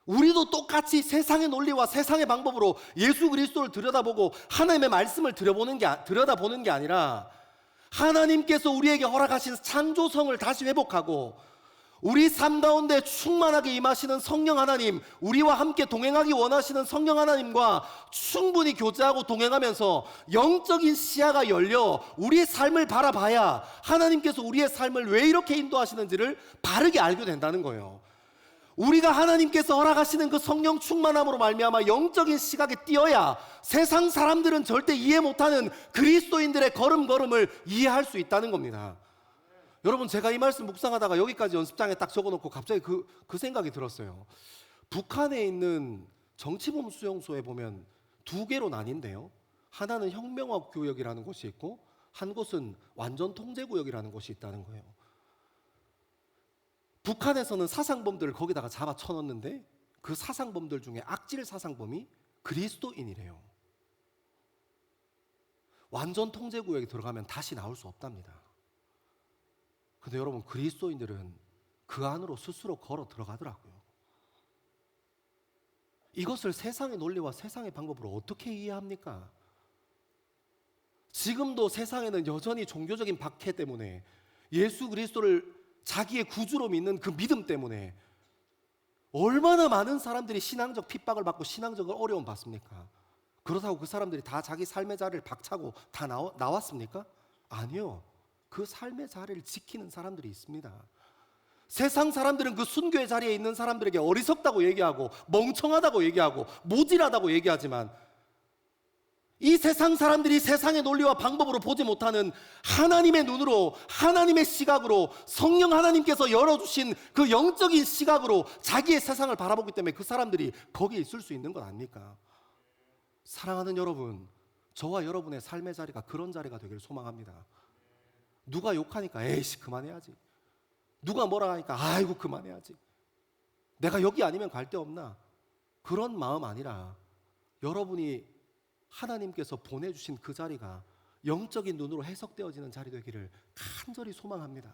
우리도 똑같이 세상의 논리와 세상의 방법으로 예수 그리스도를 들여다보고 하나님의 말씀을 들여다보는 게 아니라 하나님께서 우리에게 허락하신 창조성을 다시 회복하고 우리 삶 가운데 충만하게 임하시는 성령 하나님, 우리와 함께 동행하기 원하시는 성령 하나님과 충분히 교제하고 동행하면서 영적인 시야가 열려 우리의 삶을 바라봐야 하나님께서 우리의 삶을 왜 이렇게 인도하시는지를 바르게 알게 된다는 거예요. 우리가 하나님께서 허락하시는 그 성령 충만함으로 말미암아 영적인 시각에 띄어야 세상 사람들은 절대 이해 못하는 그리스도인들의 걸음걸음을 이해할 수 있다는 겁니다. 여러분, 제가 이 말씀 묵상하다가 여기까지 연습장에 딱 적어놓고 갑자기 그 생각이 들었어요. 북한에 있는 정치범 수용소에 보면 두 개로 나뉜대요. 하나는 혁명화 구역이라는 곳이 있고 한 곳은 완전 통제 구역이라는 곳이 있다는 거예요. 북한에서는 사상범들을 거기다가 잡아 쳐넣는데 그 사상범들 중에 악질 사상범이 그리스도인이래요. 완전 통제 구역에 들어가면 다시 나올 수 없답니다. 근데 여러분, 그리스도인들은 그 안으로 스스로 걸어 들어가더라고요. 이것을 세상의 논리와 세상의 방법으로 어떻게 이해합니까? 지금도 세상에는 여전히 종교적인 박해 때문에 예수 그리스도를 자기의 구주로 믿는 그 믿음 때문에 얼마나 많은 사람들이 신앙적 핍박을 받고 신앙적 어려움 받습니까? 그렇다고 그 사람들이 다 자기 삶의 자리를 박차고 다 나왔습니까? 아니요. 그 삶의 자리를 지키는 사람들이 있습니다. 세상 사람들은 그 순교의 자리에 있는 사람들에게 어리석다고 얘기하고 멍청하다고 얘기하고 모질하다고 얘기하지만 이 세상 사람들이 세상의 논리와 방법으로 보지 못하는 하나님의 눈으로, 하나님의 시각으로, 성령 하나님께서 열어주신 그 영적인 시각으로 자기의 세상을 바라보기 때문에 그 사람들이 거기에 있을 수 있는 것 아닙니까? 사랑하는 여러분, 저와 여러분의 삶의 자리가 그런 자리가 되기를 소망합니다. 누가 욕하니까 에이씨 그만해야지. 누가 뭐라 하니까 아이고 그만해야지. 내가 여기 아니면 갈 데 없나? 그런 마음 아니라 여러분이 하나님께서 보내주신 그 자리가 영적인 눈으로 해석되어지는 자리 되기를 간절히 소망합니다.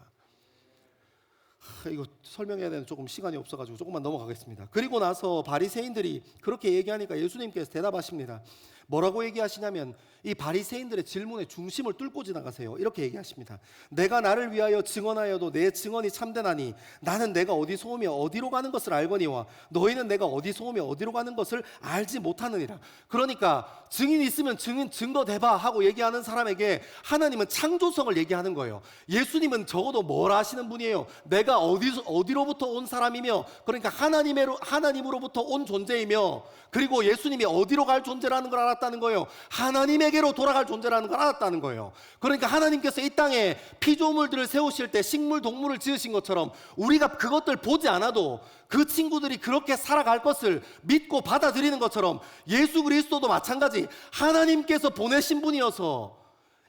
이거 설명해야 되는 조금 시간이 없어가지고 조금만 넘어가겠습니다. 그리고 나서 바리새인들이 그렇게 얘기하니까 예수님께서 대답하십니다. 뭐라고 얘기하시냐면 이 바리새인들의 질문의 중심을 뚫고 지나가세요. 이렇게 얘기하십니다. 내가 나를 위하여 증언하여도 내 증언이 참되나니 나는 내가 어디서 오며 어디로 가는 것을 알거니와 너희는 내가 어디서 오며 어디로 가는 것을 알지 못하느니라. 그러니까 증인이 있으면 증거 대봐 하고 얘기하는 사람에게 하나님은 창조성을 얘기하는 거예요. 예수님은 적어도 뭘 아시는 분이에요. 내가 어디로부터 온 사람이며, 그러니까 하나님으로부터 온 존재이며, 그리고 예수님이 어디로 갈 존재라는 걸 알았다는 거예요. 하나님에게로 돌아갈 존재라는 걸 알았다는 거예요. 그러니까 하나님께서 이 땅에 피조물들을 세우실 때 식물, 동물을 지으신 것처럼 우리가 그것들 보지 않아도 그 친구들이 그렇게 살아갈 것을 믿고 받아들이는 것처럼 예수 그리스도도 마찬가지 하나님께서 보내신 분이어서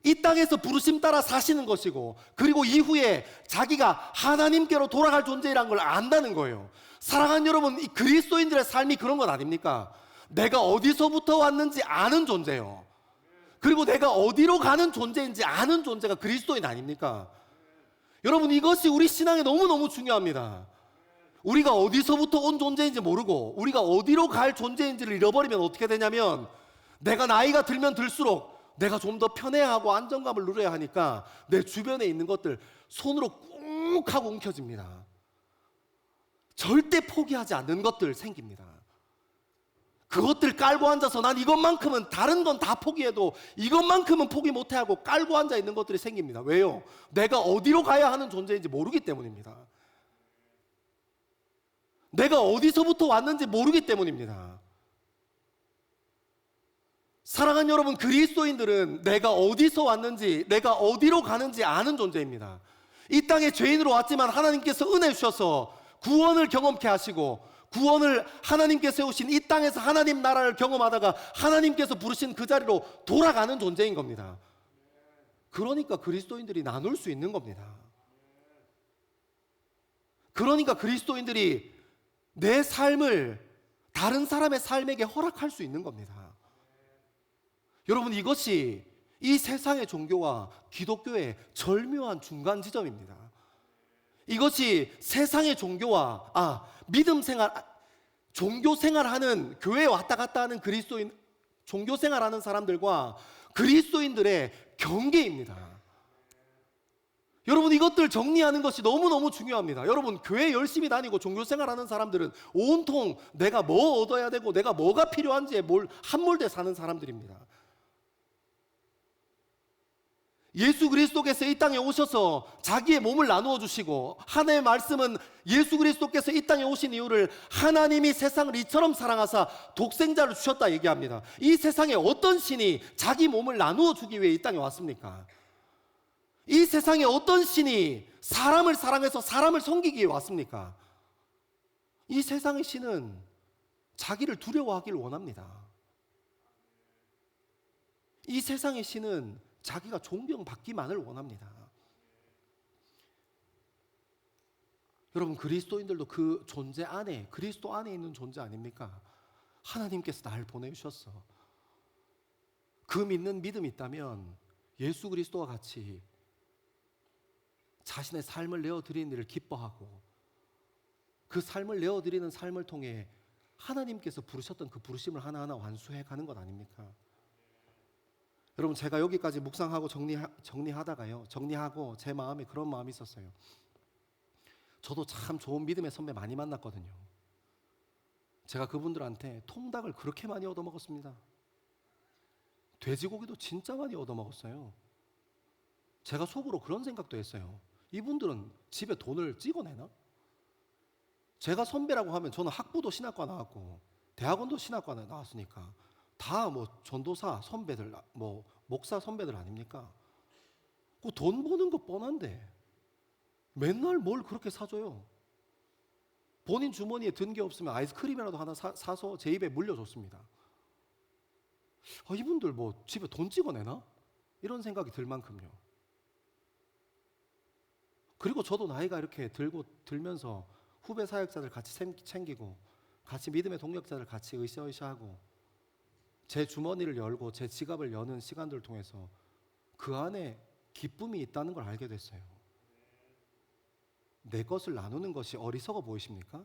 이 땅에서 부르심 따라 사시는 것이고, 그리고 이후에 자기가 하나님께로 돌아갈 존재라는 걸 안다는 거예요. 사랑하는 여러분, 이 그리스도인들의 삶이 그런 건 아닙니까? 내가 어디서부터 왔는지 아는 존재요. 그리고 내가 어디로 가는 존재인지 아는 존재가 그리스도인 아닙니까? 여러분, 이것이 우리 신앙에 너무너무 중요합니다. 우리가 어디서부터 온 존재인지 모르고 우리가 어디로 갈 존재인지를 잃어버리면 어떻게 되냐면, 내가 나이가 들면 들수록 내가 좀 더 편해하고 안정감을 누려야 하니까 내 주변에 있는 것들 손으로 꾹 하고 움켜집니다. 절대 포기하지 않는 것들 생깁니다. 그것들 깔고 앉아서 난 이것만큼은, 다른 건 다 포기해도 이것만큼은 포기 못하고 깔고 앉아 있는 것들이 생깁니다. 왜요? 내가 어디로 가야 하는 존재인지 모르기 때문입니다. 내가 어디서부터 왔는지 모르기 때문입니다. 사랑하는 여러분, 그리스도인들은 내가 어디서 왔는지, 내가 어디로 가는지 아는 존재입니다. 이 땅에 죄인으로 왔지만 하나님께서 은혜 주셔서 구원을 경험케 하시고, 구원을 하나님께서 세우신 이 땅에서 하나님 나라를 경험하다가 하나님께서 부르신 그 자리로 돌아가는 존재인 겁니다. 그러니까 그리스도인들이 나눌 수 있는 겁니다. 그러니까 그리스도인들이 내 삶을 다른 사람의 삶에게 허락할 수 있는 겁니다. 여러분, 이것이 이 세상의 종교와 기독교의 절묘한 중간 지점입니다. 이것이 세상의 종교와 믿음 생활, 종교 생활하는, 교회에 왔다 갔다 하는 그리스도인, 종교 생활하는 사람들과 그리스도인들의 경계입니다. 여러분, 이것들 정리하는 것이 너무너무 중요합니다. 여러분, 교회 열심히 다니고 종교 생활하는 사람들은 온통 내가 뭐 얻어야 되고 내가 뭐가 필요한지에 함몰돼 사는 사람들입니다. 예수 그리스도께서 이 땅에 오셔서 자기의 몸을 나누어 주시고, 하나님의 말씀은 예수 그리스도께서 이 땅에 오신 이유를 하나님이 세상을 이처럼 사랑하사 독생자를 주셨다 얘기합니다. 이 세상에 어떤 신이 자기 몸을 나누어 주기 위해 이 땅에 왔습니까? 이 세상에 어떤 신이 사람을 사랑해서 사람을 섬기기 위해 왔습니까? 이 세상의 신은 자기를 두려워하기를 원합니다. 이 세상의 신은 자기가 존경받기만을 원합니다. 여러분, 그리스도인들도 그 존재 안에, 그리스도 안에 있는 존재 아닙니까? 하나님께서 나를 보내주셨어. 그 믿는 믿음이 있다면 예수 그리스도와 같이 자신의 삶을 내어드리는 일을 기뻐하고, 그 삶을 내어드리는 삶을 통해 하나님께서 부르셨던 그 부르심을 하나하나 완수해 가는 것 아닙니까? 여러분, 제가 여기까지 묵상하고 정리하다가요, 정리하고 제 마음에 그런 마음이 있었어요. 저도 참 좋은 믿음의 선배 많이 만났거든요. 제가 그분들한테 통닭을 그렇게 많이 얻어먹었습니다. 돼지고기도 진짜 많이 얻어먹었어요. 제가 속으로 그런 생각도 했어요. 이분들은 집에 돈을 찍어내나? 제가 선배라고 하면 저는 학부도 신학과 나왔고 대학원도 신학과 나왔으니까 다 뭐 전도사 선배들, 뭐 목사 선배들 아닙니까? 그 돈 버는 거 뻔한데 맨날 뭘 그렇게 사줘요? 본인 주머니에 든 게 없으면 아이스크림이라도 하나 사서 제 입에 물려줬습니다. 이분들 뭐 집에 돈 찍어내나? 이런 생각이 들 만큼요. 그리고 저도 나이가 이렇게 들면서 후배 사역자들 같이 챙기고, 같이 믿음의 동력자들 같이 으쌰으쌰하고, 제 주머니를 열고 제 지갑을 여는 시간들을 통해서 그 안에 기쁨이 있다는 걸 알게 됐어요. 내 것을 나누는 것이 어리석어 보이십니까?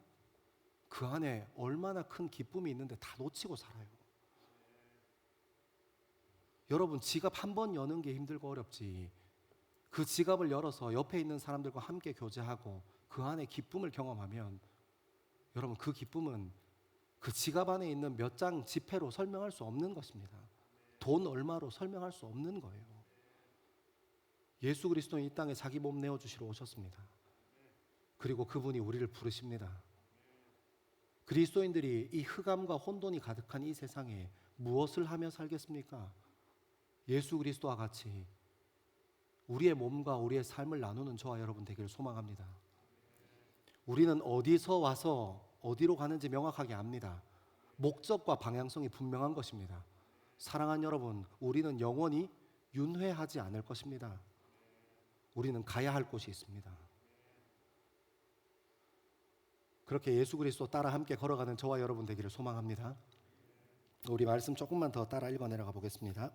그 안에 얼마나 큰 기쁨이 있는데 다 놓치고 살아요. 여러분, 지갑 한 번 여는 게 힘들고 어렵지, 그 지갑을 열어서 옆에 있는 사람들과 함께 교제하고 그 안에 기쁨을 경험하면, 여러분, 그 기쁨은 그 지갑 안에 있는 몇 장 지폐로 설명할 수 없는 것입니다. 돈 얼마로 설명할 수 없는 거예요. 예수 그리스도는 이 땅에 자기 몸 내어주시러 오셨습니다. 그리고 그분이 우리를 부르십니다. 그리스도인들이 이 흑암과 혼돈이 가득한 이 세상에 무엇을 하며 살겠습니까? 예수 그리스도와 같이 우리의 몸과 우리의 삶을 나누는 저와 여러분 되기를 소망합니다. 우리는 어디서 와서 어디로 가는지 명확하게 압니다. 목적과 방향성이 분명한 것입니다. 사랑하는 여러분, 우리는 영원히 윤회하지 않을 것입니다. 우리는 가야 할 곳이 있습니다. 그렇게 예수 그리스도 따라 함께 걸어가는 저와 여러분 되기를 소망합니다. 우리 말씀 조금만 더 따라 읽어 내려가 보겠습니다.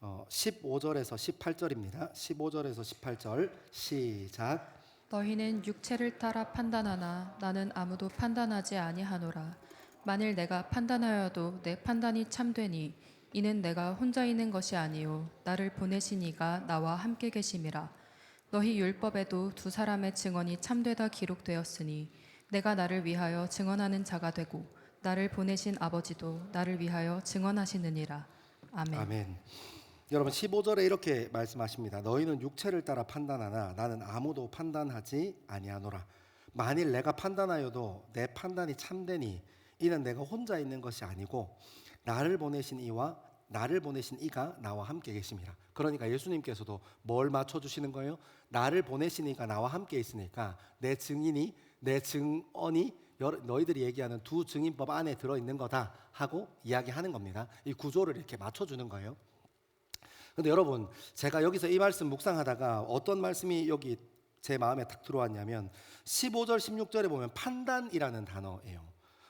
15절에서 18절입니다. 15절에서 18절 시작. 너희는 육체를 따라 판단하나 나는 아무도 판단하지 아니하노라. 만일 내가 판단하여도 내 판단이 참되니 이는 내가 혼자 있는 것이 아니요 나를 보내신 이가 나와 함께 계심이라. 너희 율법에도 두 사람의 증언이 참되다 기록되었으니 내가 나를 위하여 증언하는 자가 되고 나를 보내신 아버지도 나를 위하여 증언하시느니라. 아멘. 아멘. 여러분 15절에 이렇게 말씀하십니다. 너희는 육체를 따라 판단하나 나는 아무도 판단하지 아니하노라. 만일 내가 판단하여도 내 판단이 참되니 이는 내가 혼자 있는 것이 아니고 나를 보내신 이가 나와 함께 계심이라. 그러니까 예수님께서도 뭘 맞춰주시는 거예요? 나를 보내신 이가 나와 함께 있으니까 내 증언이 너희들이 얘기하는 두 증인법 안에 들어있는 거다 하고 이야기하는 겁니다. 이 구조를 이렇게 맞춰주는 거예요. 근데 여러분, 제가 여기서 이 말씀 묵상하다가 어떤 말씀이 여기 제 마음에 탁 들어왔냐면 15절 16절에 보면 판단이라는 단어예요.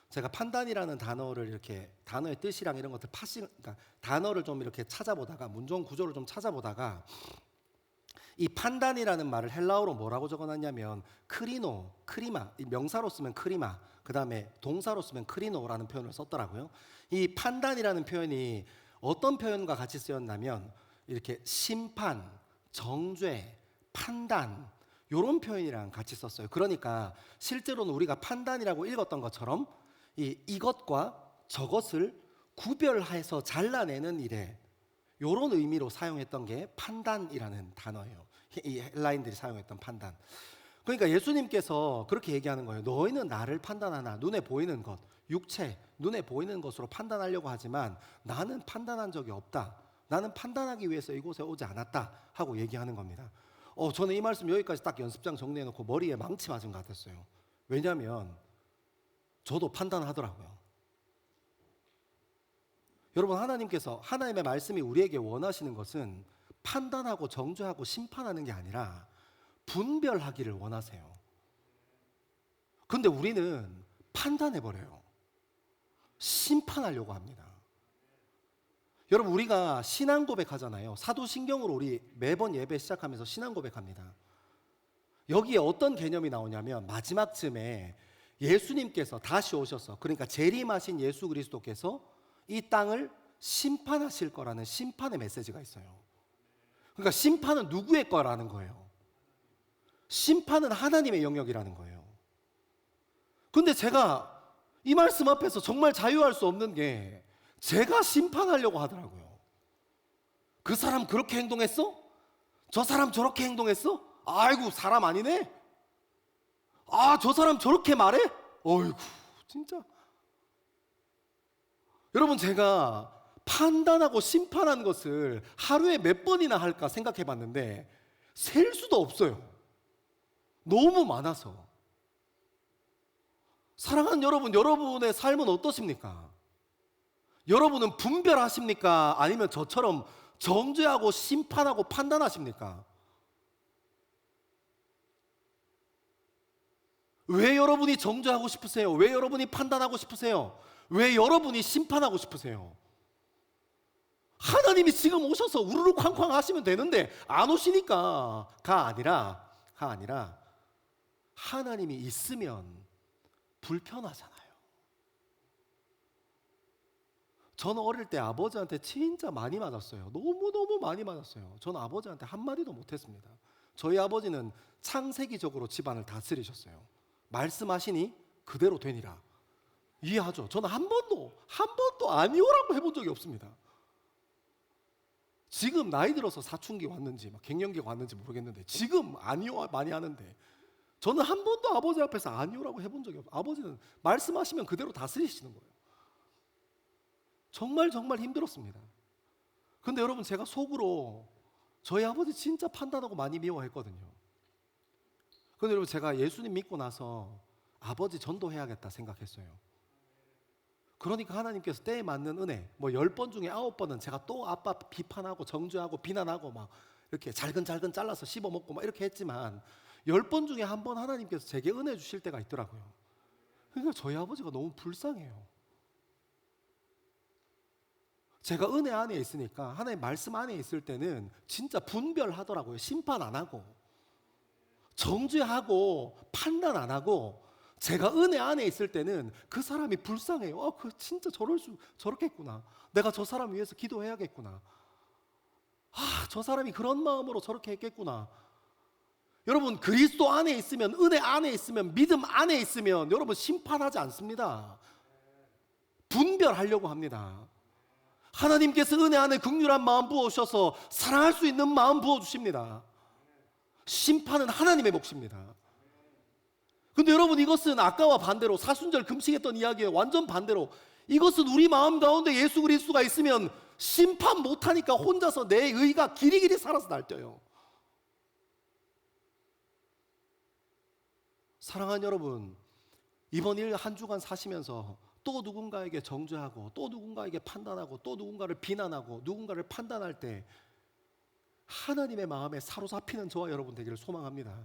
제가 판단이라는 단어를 이렇게 단어의 뜻이랑 이런 것들 그러니까 단어를 좀 이렇게 찾아보다가 문종 구조를 좀 찾아보다가 이 판단이라는 말을 헬라어로 뭐라고 적어놨냐면 크리마, 이 명사로 쓰면 크리마, 그 다음에 동사로 쓰면 크리노라는 표현을 썼더라고요. 이 판단이라는 표현이 어떤 표현과 같이 쓰였냐면 이렇게 심판, 정죄, 판단 이런 표현이랑 같이 썼어요. 그러니까 실제로는 우리가 판단이라고 읽었던 것처럼 이것과 저것을 구별해서 잘라내는 일에 이런 의미로 사용했던 게 판단이라는 단어예요. 이 헬라인들이 사용했던 판단. 그러니까 예수님께서 그렇게 얘기하는 거예요. 너희는 나를 판단하나 눈에 보이는 것, 육체, 눈에 보이는 것으로 판단하려고 하지만 나는 판단한 적이 없다. 나는 판단하기 위해서 이곳에 오지 않았다 하고 얘기하는 겁니다. 저는 이 말씀 여기까지 딱 연습장 정리해놓고 머리에 망치 맞은 것 같았어요. 왜냐하면 저도 판단하더라고요. 여러분, 하나님께서 하나님의 말씀이 우리에게 원하시는 것은 판단하고 정죄하고 심판하는 게 아니라 분별하기를 원하세요. 근데 우리는 판단해버려요. 심판하려고 합니다. 여러분, 우리가 신앙 고백하잖아요. 사도신경으로 우리 매번 예배 시작하면서 신앙 고백합니다. 여기에 어떤 개념이 나오냐면 마지막 쯤에 예수님께서 다시 오셔서, 그러니까 재림하신 예수 그리스도께서 이 땅을 심판하실 거라는 심판의 메시지가 있어요. 그러니까 심판은 누구의 거라는 거예요? 심판은 하나님의 영역이라는 거예요. 근데 제가 이 말씀 앞에서 정말 자유할 수 없는 게 제가 심판하려고 하더라고요. 그 사람 그렇게 행동했어? 저 사람 저렇게 행동했어? 아이고, 사람 아니네? 저 사람 저렇게 말해? 어이구, 진짜. 여러분, 제가 판단하고 심판한 것을 하루에 몇 번이나 할까 생각해 봤는데 셀 수도 없어요. 너무 많아서. 사랑하는 여러분, 여러분의 삶은 어떠십니까? 여러분은 분별하십니까? 아니면 저처럼 정죄하고 심판하고 판단하십니까? 왜 여러분이 정죄하고 싶으세요? 왜 여러분이 판단하고 싶으세요? 왜 여러분이 심판하고 싶으세요? 하나님이 지금 오셔서 우르르 쾅쾅 하시면 되는데 안 오시니까 가 아니라 하나님이 있으면 불편하잖아요. 저는 어릴 때 아버지한테 진짜 많이 맞았어요. 너무너무 많이 맞았어요. 저는 아버지한테 한마디도 못했습니다. 저희 아버지는 창세기적으로 집안을 다스리셨어요. 말씀하시니 그대로 되니라. 이해하죠? 저는 한 번도 아니오라고 해본 적이 없습니다. 지금 나이 들어서 사춘기 왔는지 막 갱년기가 왔는지 모르겠는데 지금 아니오 많이 하는데 저는 한 번도 아버지 앞에서 아니오라고 해본 적이 없어요. 아버지는 말씀하시면 그대로 다스리시는 거예요. 정말 힘들었습니다. 근데 여러분, 제가 속으로 저희 아버지 진짜 판단하고 많이 미워했거든요. 근데 여러분, 제가 예수님 믿고 나서 아버지 전도해야겠다 생각했어요. 그러니까 하나님께서 때에 맞는 은혜, 뭐 10번 중에 9번은 제가 또 아빠 비판하고 정죄하고 비난하고 막 이렇게 잘근잘근 잘라서 씹어먹고 막 이렇게 했지만 10번 중에 한 번 하나님께서 제게 은혜 주실 때가 있더라고요. 그러니까 저희 아버지가 너무 불쌍해요. 제가 은혜 안에 있으니까, 하나님 말씀 안에 있을 때는 진짜 분별하더라고요. 심판 안 하고 정죄하고 판단 안 하고, 제가 은혜 안에 있을 때는 그 사람이 불쌍해요. 그 진짜 저렇겠구나. 내가 저 사람 위해서 기도해야겠구나. 저 사람이 그런 마음으로 저렇게 했겠구나. 여러분, 그리스도 안에 있으면, 은혜 안에 있으면, 믿음 안에 있으면 여러분 심판하지 않습니다. 분별하려고 합니다. 하나님께서 은혜 안에 긍휼한 마음 부어주셔서 사랑할 수 있는 마음 부어주십니다. 심판은 하나님의 몫입니다. 근데 여러분, 이것은 아까와 반대로 사순절 금식했던 이야기에 완전 반대로, 이것은 우리 마음 가운데 예수 그리스도가 있으면 심판 못하니까 혼자서 내 의가 길이길이 살아서 날뛰어요. 사랑하는 여러분, 이번 한 주간 사시면서 또 누군가에게 정죄하고 또 누군가에게 판단하고 또 누군가를 비난하고 누군가를 판단할 때 하나님의 마음에 사로잡히는 저와 여러분 되기를 소망합니다.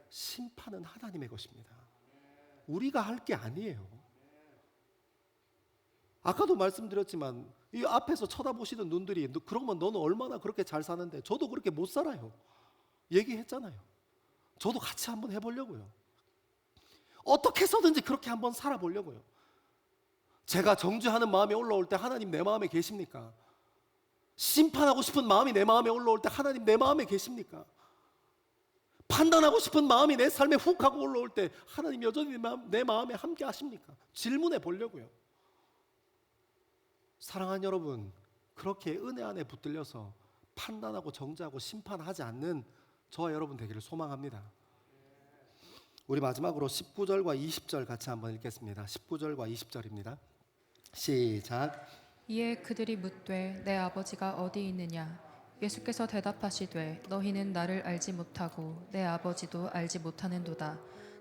심판은 하나님의 것입니다. 우리가 할 게 아니에요. 아까도 말씀드렸지만 이 앞에서 쳐다보시는 눈들이 그러면 너는 얼마나 그렇게 잘 사는데, 저도 그렇게 못 살아요. 얘기했잖아요. 저도 같이 한번 해보려고요. 어떻게 해서든지 그렇게 한번 살아보려고요. 제가 정죄하는 마음이 올라올 때 하나님 내 마음에 계십니까? 심판하고 싶은 마음이 내 마음에 올라올 때 하나님 내 마음에 계십니까? 판단하고 싶은 마음이 내 삶에 훅 하고 올라올 때 하나님 여전히 내 마음에 함께 하십니까? 질문해 보려고요. 사랑하는 여러분, 그렇게 은혜 안에 붙들려서 판단하고 정죄하고 심판하지 않는 저와 여러분 되기를 소망합니다. 우리 마지막으로 19절과 20절 같이 한번 읽겠습니다. 19절과 20절입니다. 시작. 이에 그들이 묻되 내 아버지가 어디 있느냐? 예수께서 대답하시되 너희는 나를 알지 못하고 내 아버지도 알지 못하는도다.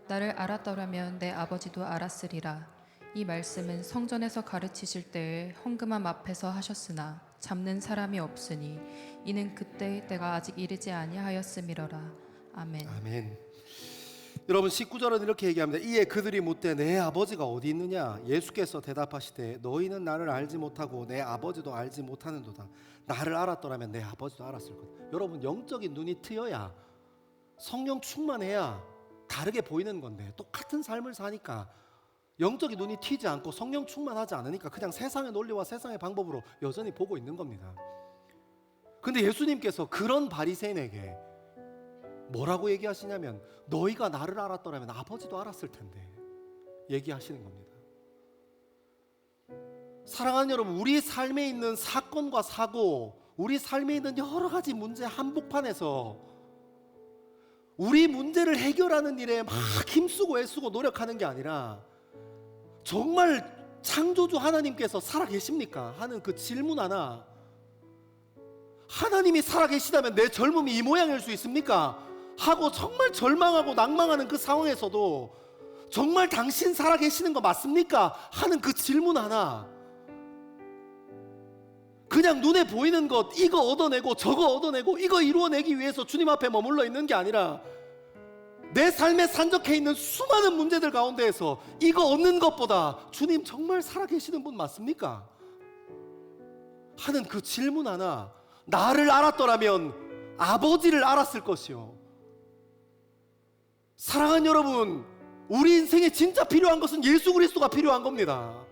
나를 알았더라면 내 아버지도 알았으리라. 이 말씀은 성전에서 가르치실 때에 헌금함 앞에서 하셨으나 잡는 사람이 없으니 이는 그때의 때가 아직 이르지 아니하였음이러라. 아멘. 아멘. 여러분, 19절은 이렇게 얘기합니다. 이에 그들이 묻되 내 아버지가 어디 있느냐? 예수께서 대답하시되 너희는 나를 알지 못하고 내 아버지도 알지 못하는도다. 나를 알았더라면 내 아버지도 알았을 것. 여러분, 영적인 눈이 트여야, 성령 충만해야 다르게 보이는 건데, 똑같은 삶을 사니까 영적인 눈이 튀지 않고 성령 충만하지 않으니까 그냥 세상의 논리와 세상의 방법으로 여전히 보고 있는 겁니다. 근데 예수님께서 그런 바리새인에게 뭐라고 얘기하시냐면, 너희가 나를 알았더라면 아버지도 알았을 텐데 얘기하시는 겁니다. 사랑하는 여러분, 우리 삶에 있는 사건과 사고, 우리 삶에 있는 여러 가지 문제 한복판에서 우리 문제를 해결하는 일에 막 힘쓰고 애쓰고 노력하는 게 아니라, 정말 창조주 하나님께서 살아계십니까? 하는 그 질문 하나, 하나님이 살아계시다면 내 젊음이 이 모양일 수 있습니까? 하고 정말 절망하고 낭망하는 그 상황에서도 정말 당신 살아계시는 거 맞습니까? 하는 그 질문 하나, 그냥 눈에 보이는 것 이거 얻어내고 저거 얻어내고 이거 이루어내기 위해서 주님 앞에 머물러 있는 게 아니라, 내 삶에 산적해 있는 수많은 문제들 가운데에서 이거 얻는 것보다 주님 정말 살아계시는 분 맞습니까? 하는 그 질문 하나, 나를 알았더라면 아버지를 알았을 것이요. 사랑하는 여러분, 우리 인생에 진짜 필요한 것은 예수 그리스도가 필요한 겁니다.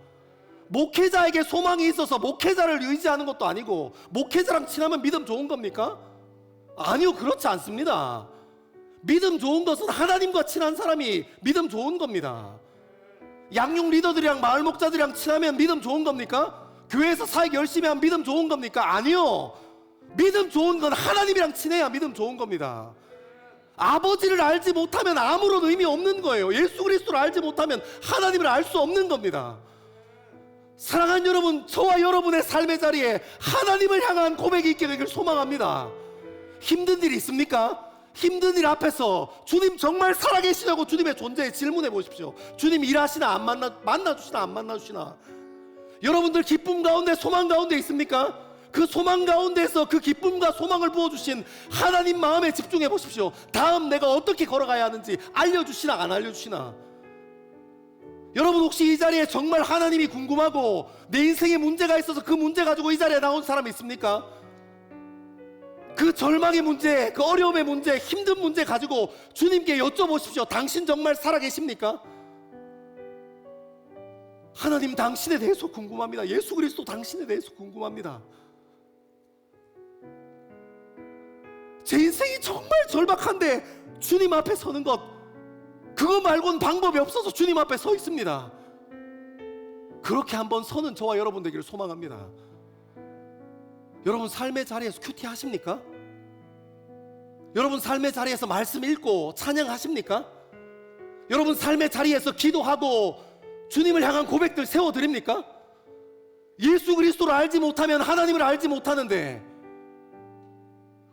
목회자에게 소망이 있어서 목회자를 의지하는 것도 아니고, 목회자랑 친하면 믿음 좋은 겁니까? 아니요, 그렇지 않습니다. 믿음 좋은 것은 하나님과 친한 사람이 믿음 좋은 겁니다. 양육 리더들이랑 마을 목자들이랑 친하면 믿음 좋은 겁니까? 교회에서 사역 열심히 하면 믿음 좋은 겁니까? 아니요. 믿음 좋은 건 하나님이랑 친해야 믿음 좋은 겁니다. 아버지를 알지 못하면 아무런 의미 없는 거예요. 예수 그리스도를 알지 못하면 하나님을 알 수 없는 겁니다. 사랑하는 여러분, 저와 여러분의 삶의 자리에 하나님을 향한 고백이 있게 되길 소망합니다. 힘든 일이 있습니까? 힘든 일 앞에서 주님 정말 살아계시냐고 주님의 존재에 질문해 보십시오. 주님 일하시나 안 만나주시나 안 만나주시나 여러분들 기쁨 가운데 소망 가운데 있습니까? 그 소망 가운데서 그 기쁨과 소망을 부어주신 하나님 마음에 집중해 보십시오. 다음 내가 어떻게 걸어가야 하는지 알려주시나 안 알려주시나. 여러분 혹시 이 자리에 정말 하나님이 궁금하고 내 인생에 문제가 있어서 그 문제 가지고 이 자리에 나온 사람이 있습니까? 그 절망의 문제, 그 어려움의 문제, 힘든 문제 가지고 주님께 여쭤보십시오. 당신 정말 살아계십니까? 하나님 당신에 대해서 궁금합니다. 예수 그리스도 당신에 대해서 궁금합니다. 제 인생이 정말 절박한데 주님 앞에 서는 것, 그거 말고는 방법이 없어서 주님 앞에 서 있습니다. 그렇게 한번 서는 저와 여러분 되기를 소망합니다. 여러분 삶의 자리에서 큐티 하십니까? 여러분 삶의 자리에서 말씀 읽고 찬양하십니까? 여러분 삶의 자리에서 기도하고 주님을 향한 고백들 세워드립니까? 예수 그리스도를 알지 못하면 하나님을 알지 못하는데,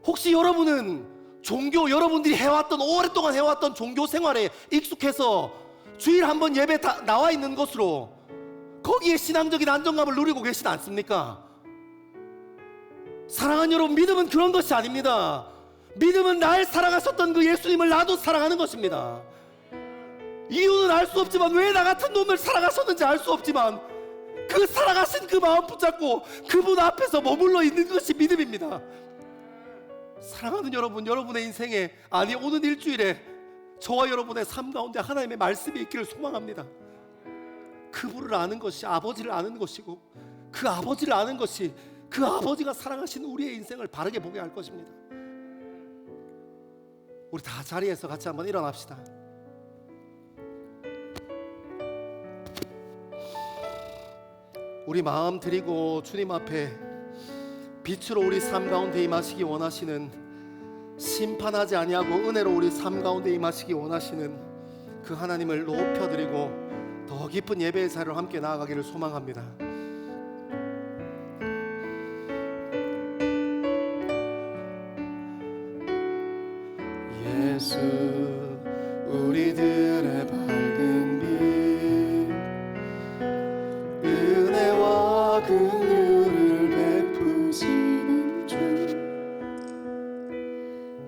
혹시 여러분은 종교, 여러분들이 해왔던 오랫동안 해왔던 종교 생활에 익숙해서 주일 한번 예배 나와 있는 것으로 거기에 신앙적인 안정감을 누리고 계시지 않습니까? 사랑하는 여러분, 믿음은 그런 것이 아닙니다. 믿음은 날 사랑하셨던 그 예수님을 나도 사랑하는 것입니다. 이유는 알 수 없지만, 왜 나 같은 놈을 사랑하셨는지 알 수 없지만, 그 사랑하신 그 마음 붙잡고 그분 앞에서 머물러 있는 것이 믿음입니다. 사랑하는 여러분, 여러분의 인생에, 아니 오는 일주일에 저와 여러분의 삶 가운데 하나님의 말씀이 있기를 소망합니다. 그분을 아는 것이 아버지를 아는 것이고, 그 아버지를 아는 것이 그 아버지가 사랑하신 우리의 인생을 바르게 보게 할 것입니다. 우리 다 자리에서 같이 한번 일어납시다. 우리 마음 드리고 주님 앞에 빛으로 우리 삶 가운데 임하시기 원하시는, 심판하지 아니하고 은혜로 우리 삶 가운데 임하시기 원하시는 그 하나님을 높여드리고 더 깊은 예배의 자리로 함께 나아가기를 소망합니다. 예수 우리들의 밝은 빛, 은혜와 긍휼을 베푸시는 주,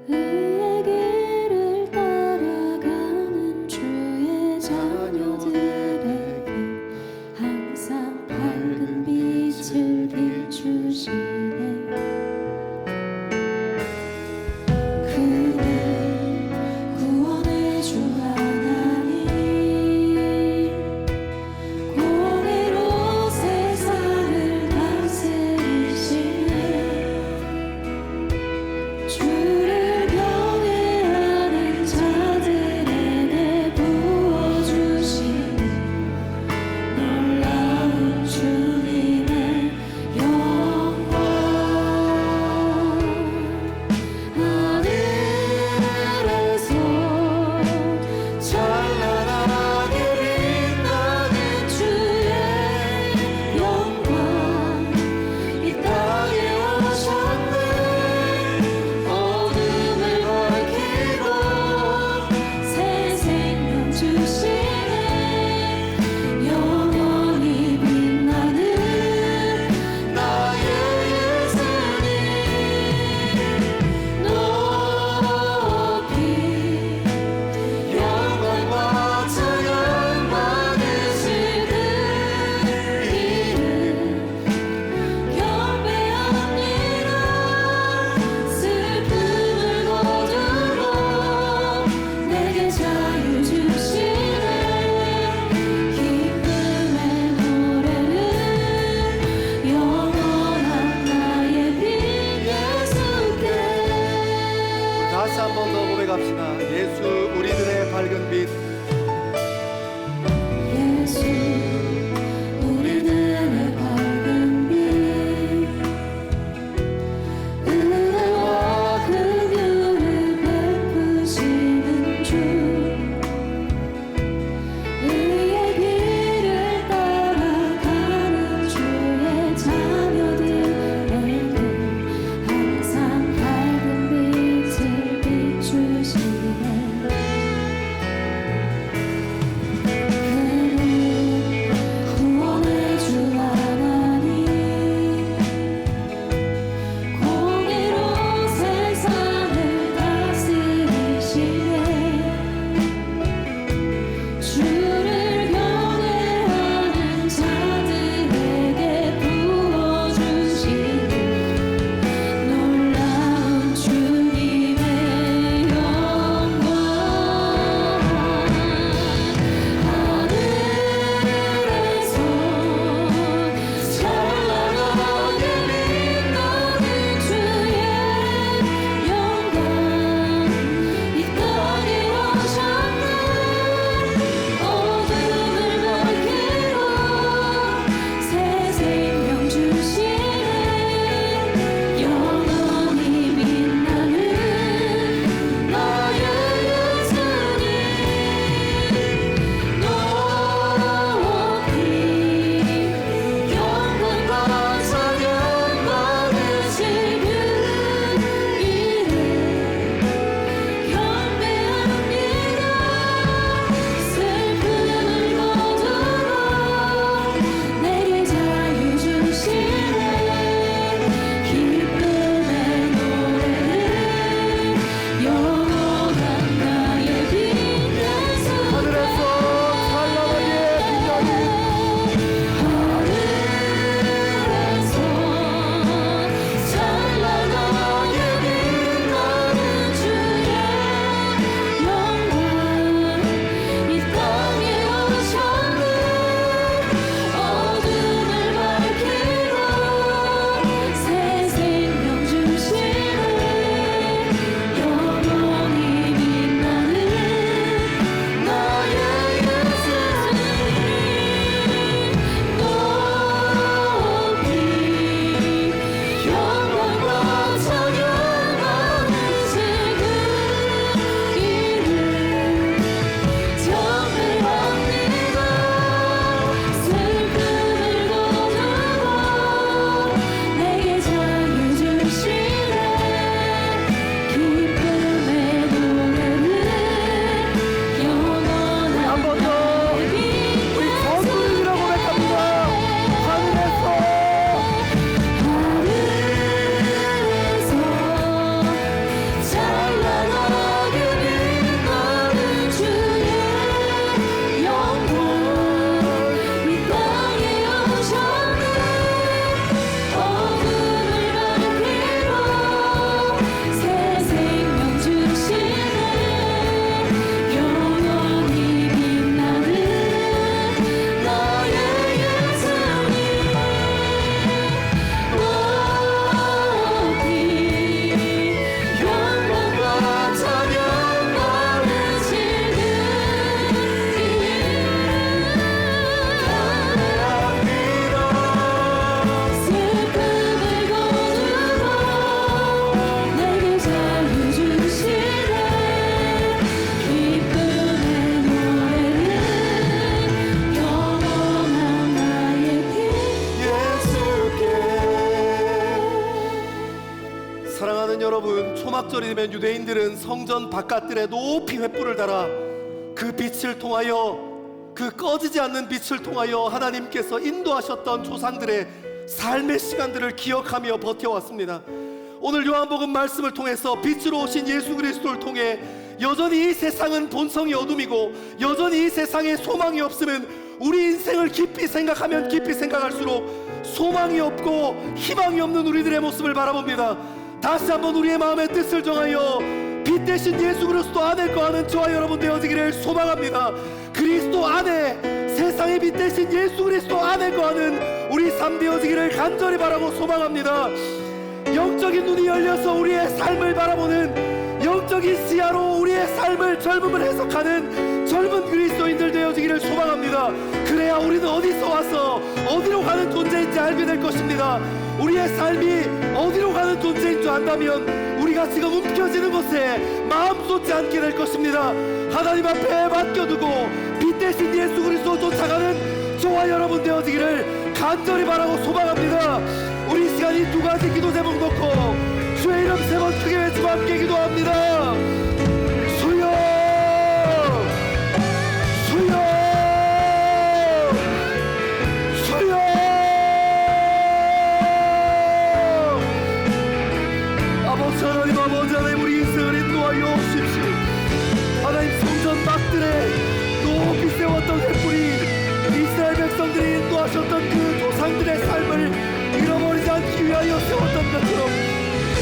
의의 길을 따라가는 주의 자녀들에게 항상 밝은 빛을 비추시네. 그는 구원의 주 하나님, 공의로 세상을 다스리시네. 주를 경외하는 자들에게 부어주시는 놀라운 주님의 영광. 하늘에서 찬란하게 빛나는 주의 영광, 이 땅에 오셨네. 어둠을 밝히고 새 생명 주시네. 영원히 빛나는 나의 예수님, 높이 영광과 찬양 받으실 그 이름 경배합니다. 슬픔을 거두고 내게 자유 주시네. 기쁨의 노래를 영원한 나의 빛 예수께. 다시 한 번 더 고백합시다. 예수 우리들의 밝은 빛, 예수 우리들의 밝은 빛, 은혜와 긍휼을 베푸시는 주, 의의 길을 따라가는 주의 자녀들에게 항상 밝은 빛을 비추시네. 그는 6절이 되면 유대인들은 성전 바깥들에 높이 횃불을 달아 그 빛을 통하여, 그 꺼지지 않는 빛을 통하여 하나님께서 인도하셨던 조상들의 삶의 시간들을 기억하며 버텨왔습니다. 오늘 요한복음 말씀을 통해서 빛으로 오신 예수 그리스도를 통해 여전히 이 세상은 본성이 어둠이고 여전히 이 세상에 소망이 없으면 우리 인생을 깊이 생각하면 깊이 생각할수록 소망이 없고 희망이 없는 우리들의 모습을 바라봅니다. 다시 한번 우리의 마음의 뜻을 정하여 빛 대신 예수 그리스도 안에 거하는 저와 여러분 되어지기를 소망합니다. 그리스도 안에, 세상의 빛 대신 예수 그리스도 안에 거하는 우리 삶 되어지기를 간절히 바라고 소망합니다. 영적인 눈이 열려서 우리의 삶을 바라보는, 영적인 시야로 우리의 삶을, 젊음을 해석하는 젊은 그리스도인들 되어지기를 소망합니다. 그래야 우리는 어디서 와서 어디로 가는 존재인지 알게 될 것입니다. 우리의 삶이 어디로 가는 존재인 줄 안다면 우리가 지금 움켜쥐는 것에 마음 쏟지 않게 될 것입니다. 하나님 앞에 맡겨두고 빛 대신 예수 그리스도 쫓아가는 저와 여러분 되어지기를 간절히 바라고 소망합니다. 우리 시간 이 두 가지 기도 제목 놓고 주의 이름 세 번 크게 외치고 함께 기도합니다. 주여, 주여, 주여. 아버지 하나님, 아버지 하나님, 우리 인생을 인도하여 주십시오. 하나님, 성전 밖들에 높이 세웠던 횃불이 이스라엘 백성들이 인도하셨던 그 조상들의 삶을 잃어버리지 않기 위하여 세웠던 것처럼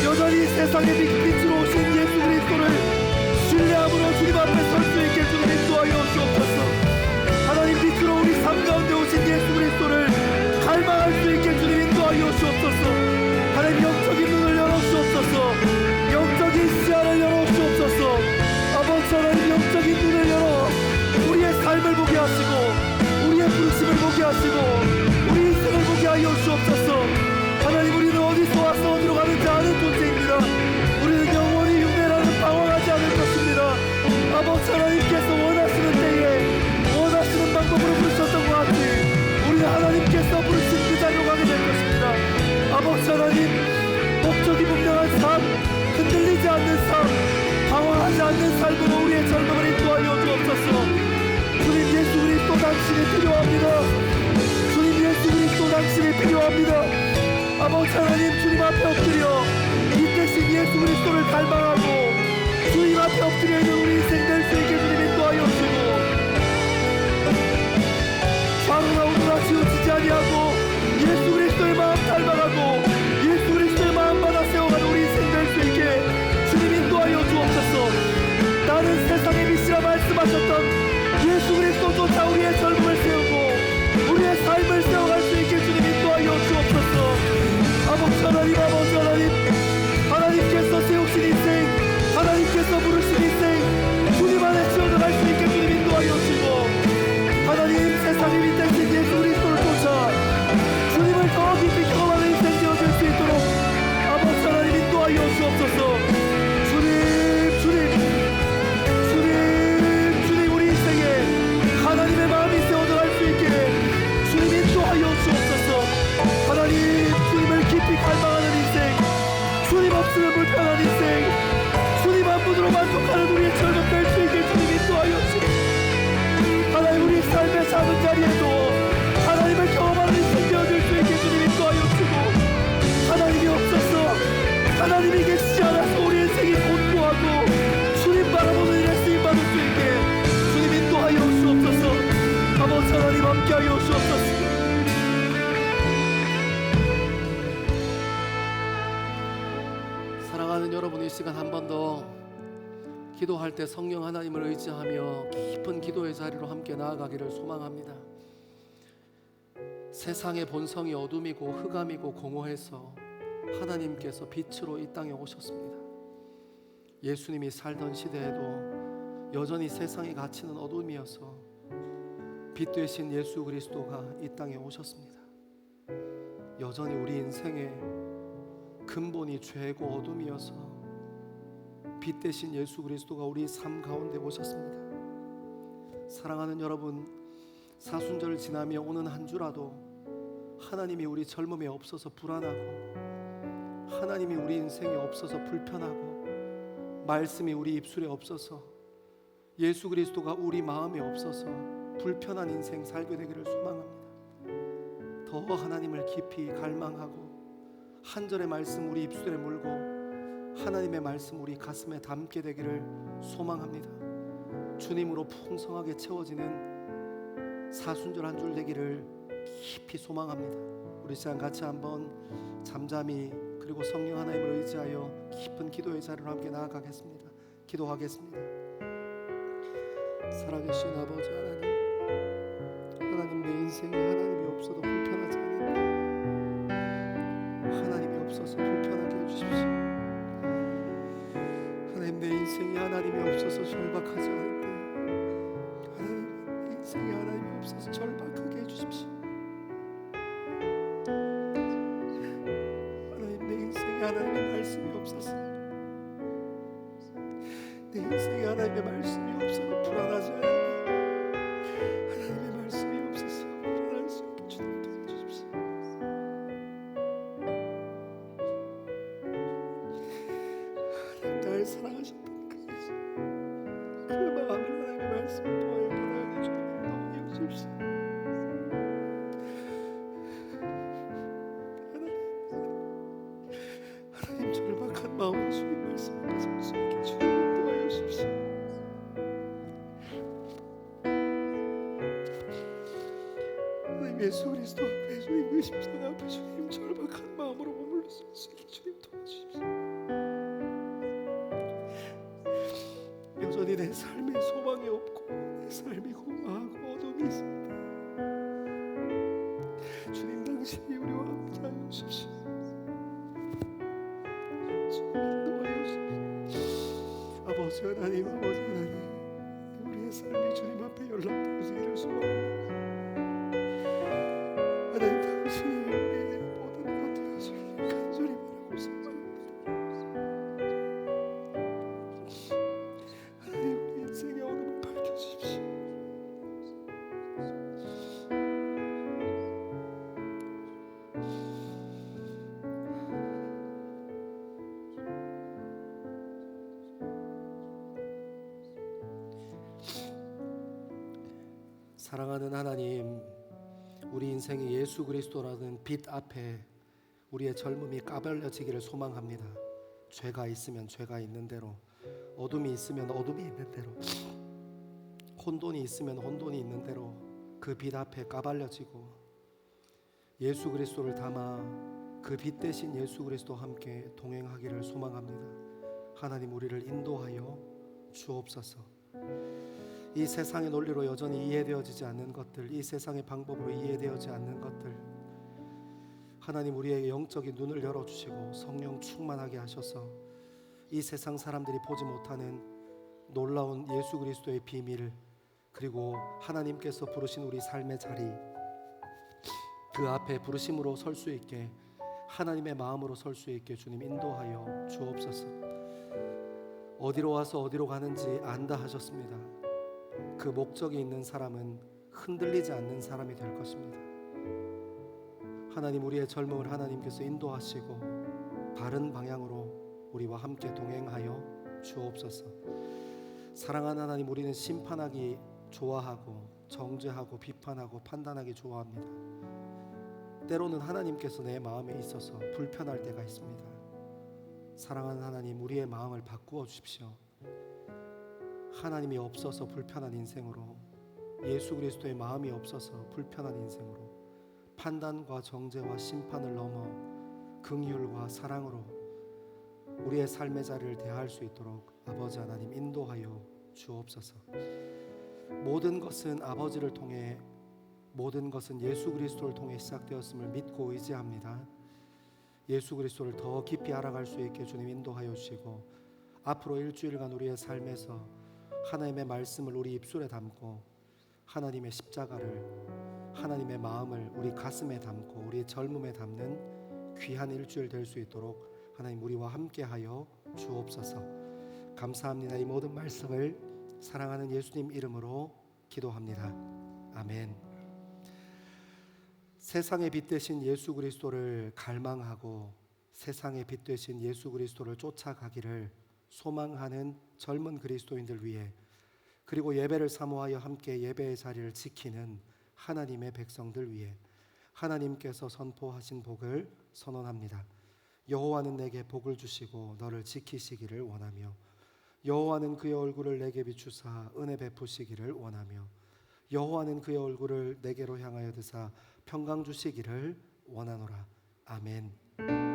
여전히 세상의 빛으로 오신 예수 그리스도를 신뢰함으로 주님 앞에 설 수 있게 주님 인도하여 주옵소서. 하나님, 빛으로 우리 삶 가운데 오신 예수 그리스도를 갈망할 수 있게 주님 인도하여 주옵소서. 하나님, 영적인 눈을 열어 주옵소서. 영적인 시야를 열어 주옵소서. 아버지 하나님, 영적인 눈을 열어 우리의 삶을 보게 하시고 우리의 부르심을 보게 하시고 우리 인생을 보게 하여 주옵소서. 하나님, 우리는 어디서 와서 어디로 가는지 아는 존재입니다. 우리는 영원히 흉내라는 방황하지 않을 것입니다. 아버지 하나님께서 원하시는 때에 원하시는 방법으로 부르셨던 것 같이 우리는 하나님께서 부르신 그 자리로 가게 될 것입니다. 아버지 하나님, 목적이 분명한 삶, 흔들리지 않는 삶, 방황하지 않는 삶으로 우리의 젊음을 인도하여 주옵소서. 주님 예수 그리스도 당신이 필요합니다. 주님 예수 그리스도 당신이 필요합니다. 아버지 하나님, 주님 앞에 엎드려 이 대신 예수 그리스도를 갈망하고 주님 앞에 엎드려 있는 우리 인생 될 수 있게 주님 인도하여 주시고 좌우나 치우치지 아니하고 예수 그리스도의 마음 닮아가고 예수 그리스도의 마음 받아 세워가는 우리 인생 될 수 있게 주님 인도하여 주옵소서. 나는 세상의 빛이라 말씀하셨던 예수 그리스도조차 우리의 젊음을 세우고 우리의 삶을 세워갈 수 있게 주님 인도하여 주옵소서. 아버지 하나님, 아버지 하나님, 하나님께서 세우신 인생, 하나님께서 부르신 인생 주님 안에 지어져갈 수 있게 주님 인도하여 주시고 하나님, 세상의 빛 대신 예수 그리스도를 쫓아 주님을 더 깊이 경험하는 인생 되어질 수 있도록 아버지 하나님 인도하여 주옵소서. 주님, 주님, 주님, 주님, 우리 인생에 하나님의 마음이 세워져갈 수 있게 주님 인도하여 주옵소서. 하나님, 주님을 깊이 갈망하는 인생, 주님 없으면 불편한 인생, 주님 한 분으로 만족하는 우리의 젊음 될 수 있게 주님 인도하여 주옵소서. 하나님, 우리 삶의 작은 자리에도 하나님을 경험하는 인생 되어질 수 있게 주님 인도하여 주고 하나님이 없어서 하나님이 계시지 않아서 우리 인생이 곤고하고 주님 바라보는 일에 쓰임받을 수 있게 주님 인도하여 주옵소서. 아버지 하나님, 함께하여 주옵소서. 사랑하는 여러분, 이 시간 한 번 더 기도할 때 성령 하나님을 의지하며 깊은 기도의 자리로 함께 나아가기를 소망합니다. 세상의 본성이 어둠이고 흑암이고 공허해서 하나님께서 빛으로 이 땅에 오셨습니다. 예수님이 살던 시대에도 여전히 세상의 가치는 어둠이어서 빛 되신 예수 그리스도가 이 땅에 오셨습니다. 여전히 우리 인생의 근본이 죄고 어둠이어서 빛 대신 예수 그리스도가 우리 삶 가운데 오셨습니다. 사랑하는 여러분, 사순절을 지나며 오는 한 주라도 하나님이 우리 젊음에 없어서 불안하고 하나님이 우리 인생에 없어서 불편하고 말씀이 우리 입술에 없어서, 예수 그리스도가 우리 마음에 없어서 불편한 인생 살게 되기를 소망합니다. 더 하나님을 깊이 갈망하고 한 절의 말씀 우리 입술에 물고 하나님의 말씀 우리 가슴에 담게 되기를 소망합니다. 주님으로 풍성하게 채워지는 사순절 한 줄 되기를 깊이 소망합니다. 우리 시간 같이 한번 잠잠히 그리고 성령 하나님을 의지하여 깊은 기도의 자리로 함께 나아가겠습니다. 기도하겠습니다. 살아계신 아버지 하나님, 내 인생에 하나님이 없어도 불편하지 않은데 하나님이 없어서 불편하게 해주십시오. 하나님, 내 인생에 하나님이 없어서 절박하지 않은데 하나님, 내 인생에 하나님이 없어서 절박하게 해주십시오. 하나님, 내 인생에 하나님의 말씀이 없어서, 내 인생에 하나님의 말씀이 없어서 불안하지 않은데 하나님의 말씀이 없어서 불안할 수 없게 주님 도와주십시오. 하나님, 날 사랑하셨던 그 마음을 하나님의 말씀을 보아야 받아야 주님 인도하여 주십시오. 하나님 절박한 마음으로 주님 말씀 앞에 설 수 있게 주님 인도하여 주십시오. 하나님, 예수 그리스도 앞에 주님 그 십자가 앞에 주님 절박한 마음으로 머물러 설 수 있게 주님 도와주십시오. 여전히 내 삶에 소망이 없고 내 삶이 공허하고 어둠이 있습니다. 주님, 당신이 우리와 함께하여 주십시오. 아버지 하나님, 아버지 하나님, 우리의 삶이 주님 앞에 연락되어지기를 소망합니다. 하나님, 당신이 우리의 모든 것 되어주기를 간절히 바라고 소망합니다. 하나님, 우리 인생의 어둠을 밝혀주십시오. 사랑하는 하나님, 우리 인생의 예수 그리스도라는 빛 앞에 우리의 젊음이 까발려지기를 소망합니다. 죄가 있으면 죄가 있는 대로, 어둠이 있으면 어둠이 있는 대로, 혼돈이 있으면 혼돈이 있는 대로 그 빛 앞에 까발려지고 예수 그리스도를 담아 그 빛 대신 예수 그리스도와 함께 동행하기를 소망합니다. 하나님, 우리를 인도하여 주옵소서. 이 세상의 논리로 여전히 이해되어지지 않는 것들, 이 세상의 방법으로 이해되어지지 않는 것들, 하나님, 우리에게 영적인 눈을 열어주시고 성령 충만하게 하셔서 이 세상 사람들이 보지 못하는 놀라운 예수 그리스도의 비밀, 그리고 하나님께서 부르신 우리 삶의 자리, 그 앞에 부르심으로 설 수 있게, 하나님의 마음으로 설 수 있게 주님 인도하여 주옵소서. 어디로 와서 어디로 가는지 안다 하셨습니다. 그 목적이 있는 사람은 흔들리지 않는 사람이 될 것입니다. 하나님, 우리의 젊음을 하나님께서 인도하시고 바른 방향으로 우리와 함께 동행하여 주옵소서. 사랑하는 하나님, 우리는 심판하기 좋아하고 정죄하고 비판하고 판단하기 좋아합니다. 때로는 하나님께서 내 마음에 있어서 불편할 때가 있습니다. 사랑하는 하나님, 우리의 마음을 바꾸어 주십시오. 하나님이 없어서 불편한 인생으로, 예수 그리스도의 마음이 없어서 불편한 인생으로, 판단과 정죄와 심판을 넘어 긍휼과 사랑으로 우리의 삶의 자리를 대할 수 있도록 아버지 하나님 인도하여 주옵소서. 모든 것은 아버지를 통해, 모든 것은 예수 그리스도를 통해 시작되었음을 믿고 의지합니다. 예수 그리스도를 더 깊이 알아갈 수 있게 주님 인도하여 주시고, 앞으로 일주일간 우리의 삶에서 하나님의 말씀을 우리 입술에 담고 하나님의 십자가를, 하나님의 마음을 우리 가슴에 담고 우리의 젊음에 담는 귀한 일주일 될 수 있도록 하나님 우리와 함께하여 주옵소서. 감사합니다. 이 모든 말씀을 사랑하는 예수님 이름으로 기도합니다. 아멘. 세상의 빛 되신 예수 그리스도를 갈망하고 세상의 빛 되신 예수 그리스도를 쫓아가기를 소망하는 젊은 그리스도인들 위해, 그리고 예배를 사모하여 함께 예배의 자리를 지키는 하나님의 백성들 위해 하나님께서 선포하신 복을 선언합니다. 여호와는 내게 복을 주시고 너를 지키시기를 원하며, 여호와는 그의 얼굴을 내게 비추사 은혜 베푸시기를 원하며, 여호와는 그의 얼굴을 내게로 향하여 드사 평강 주시기를 원하노라. 아멘.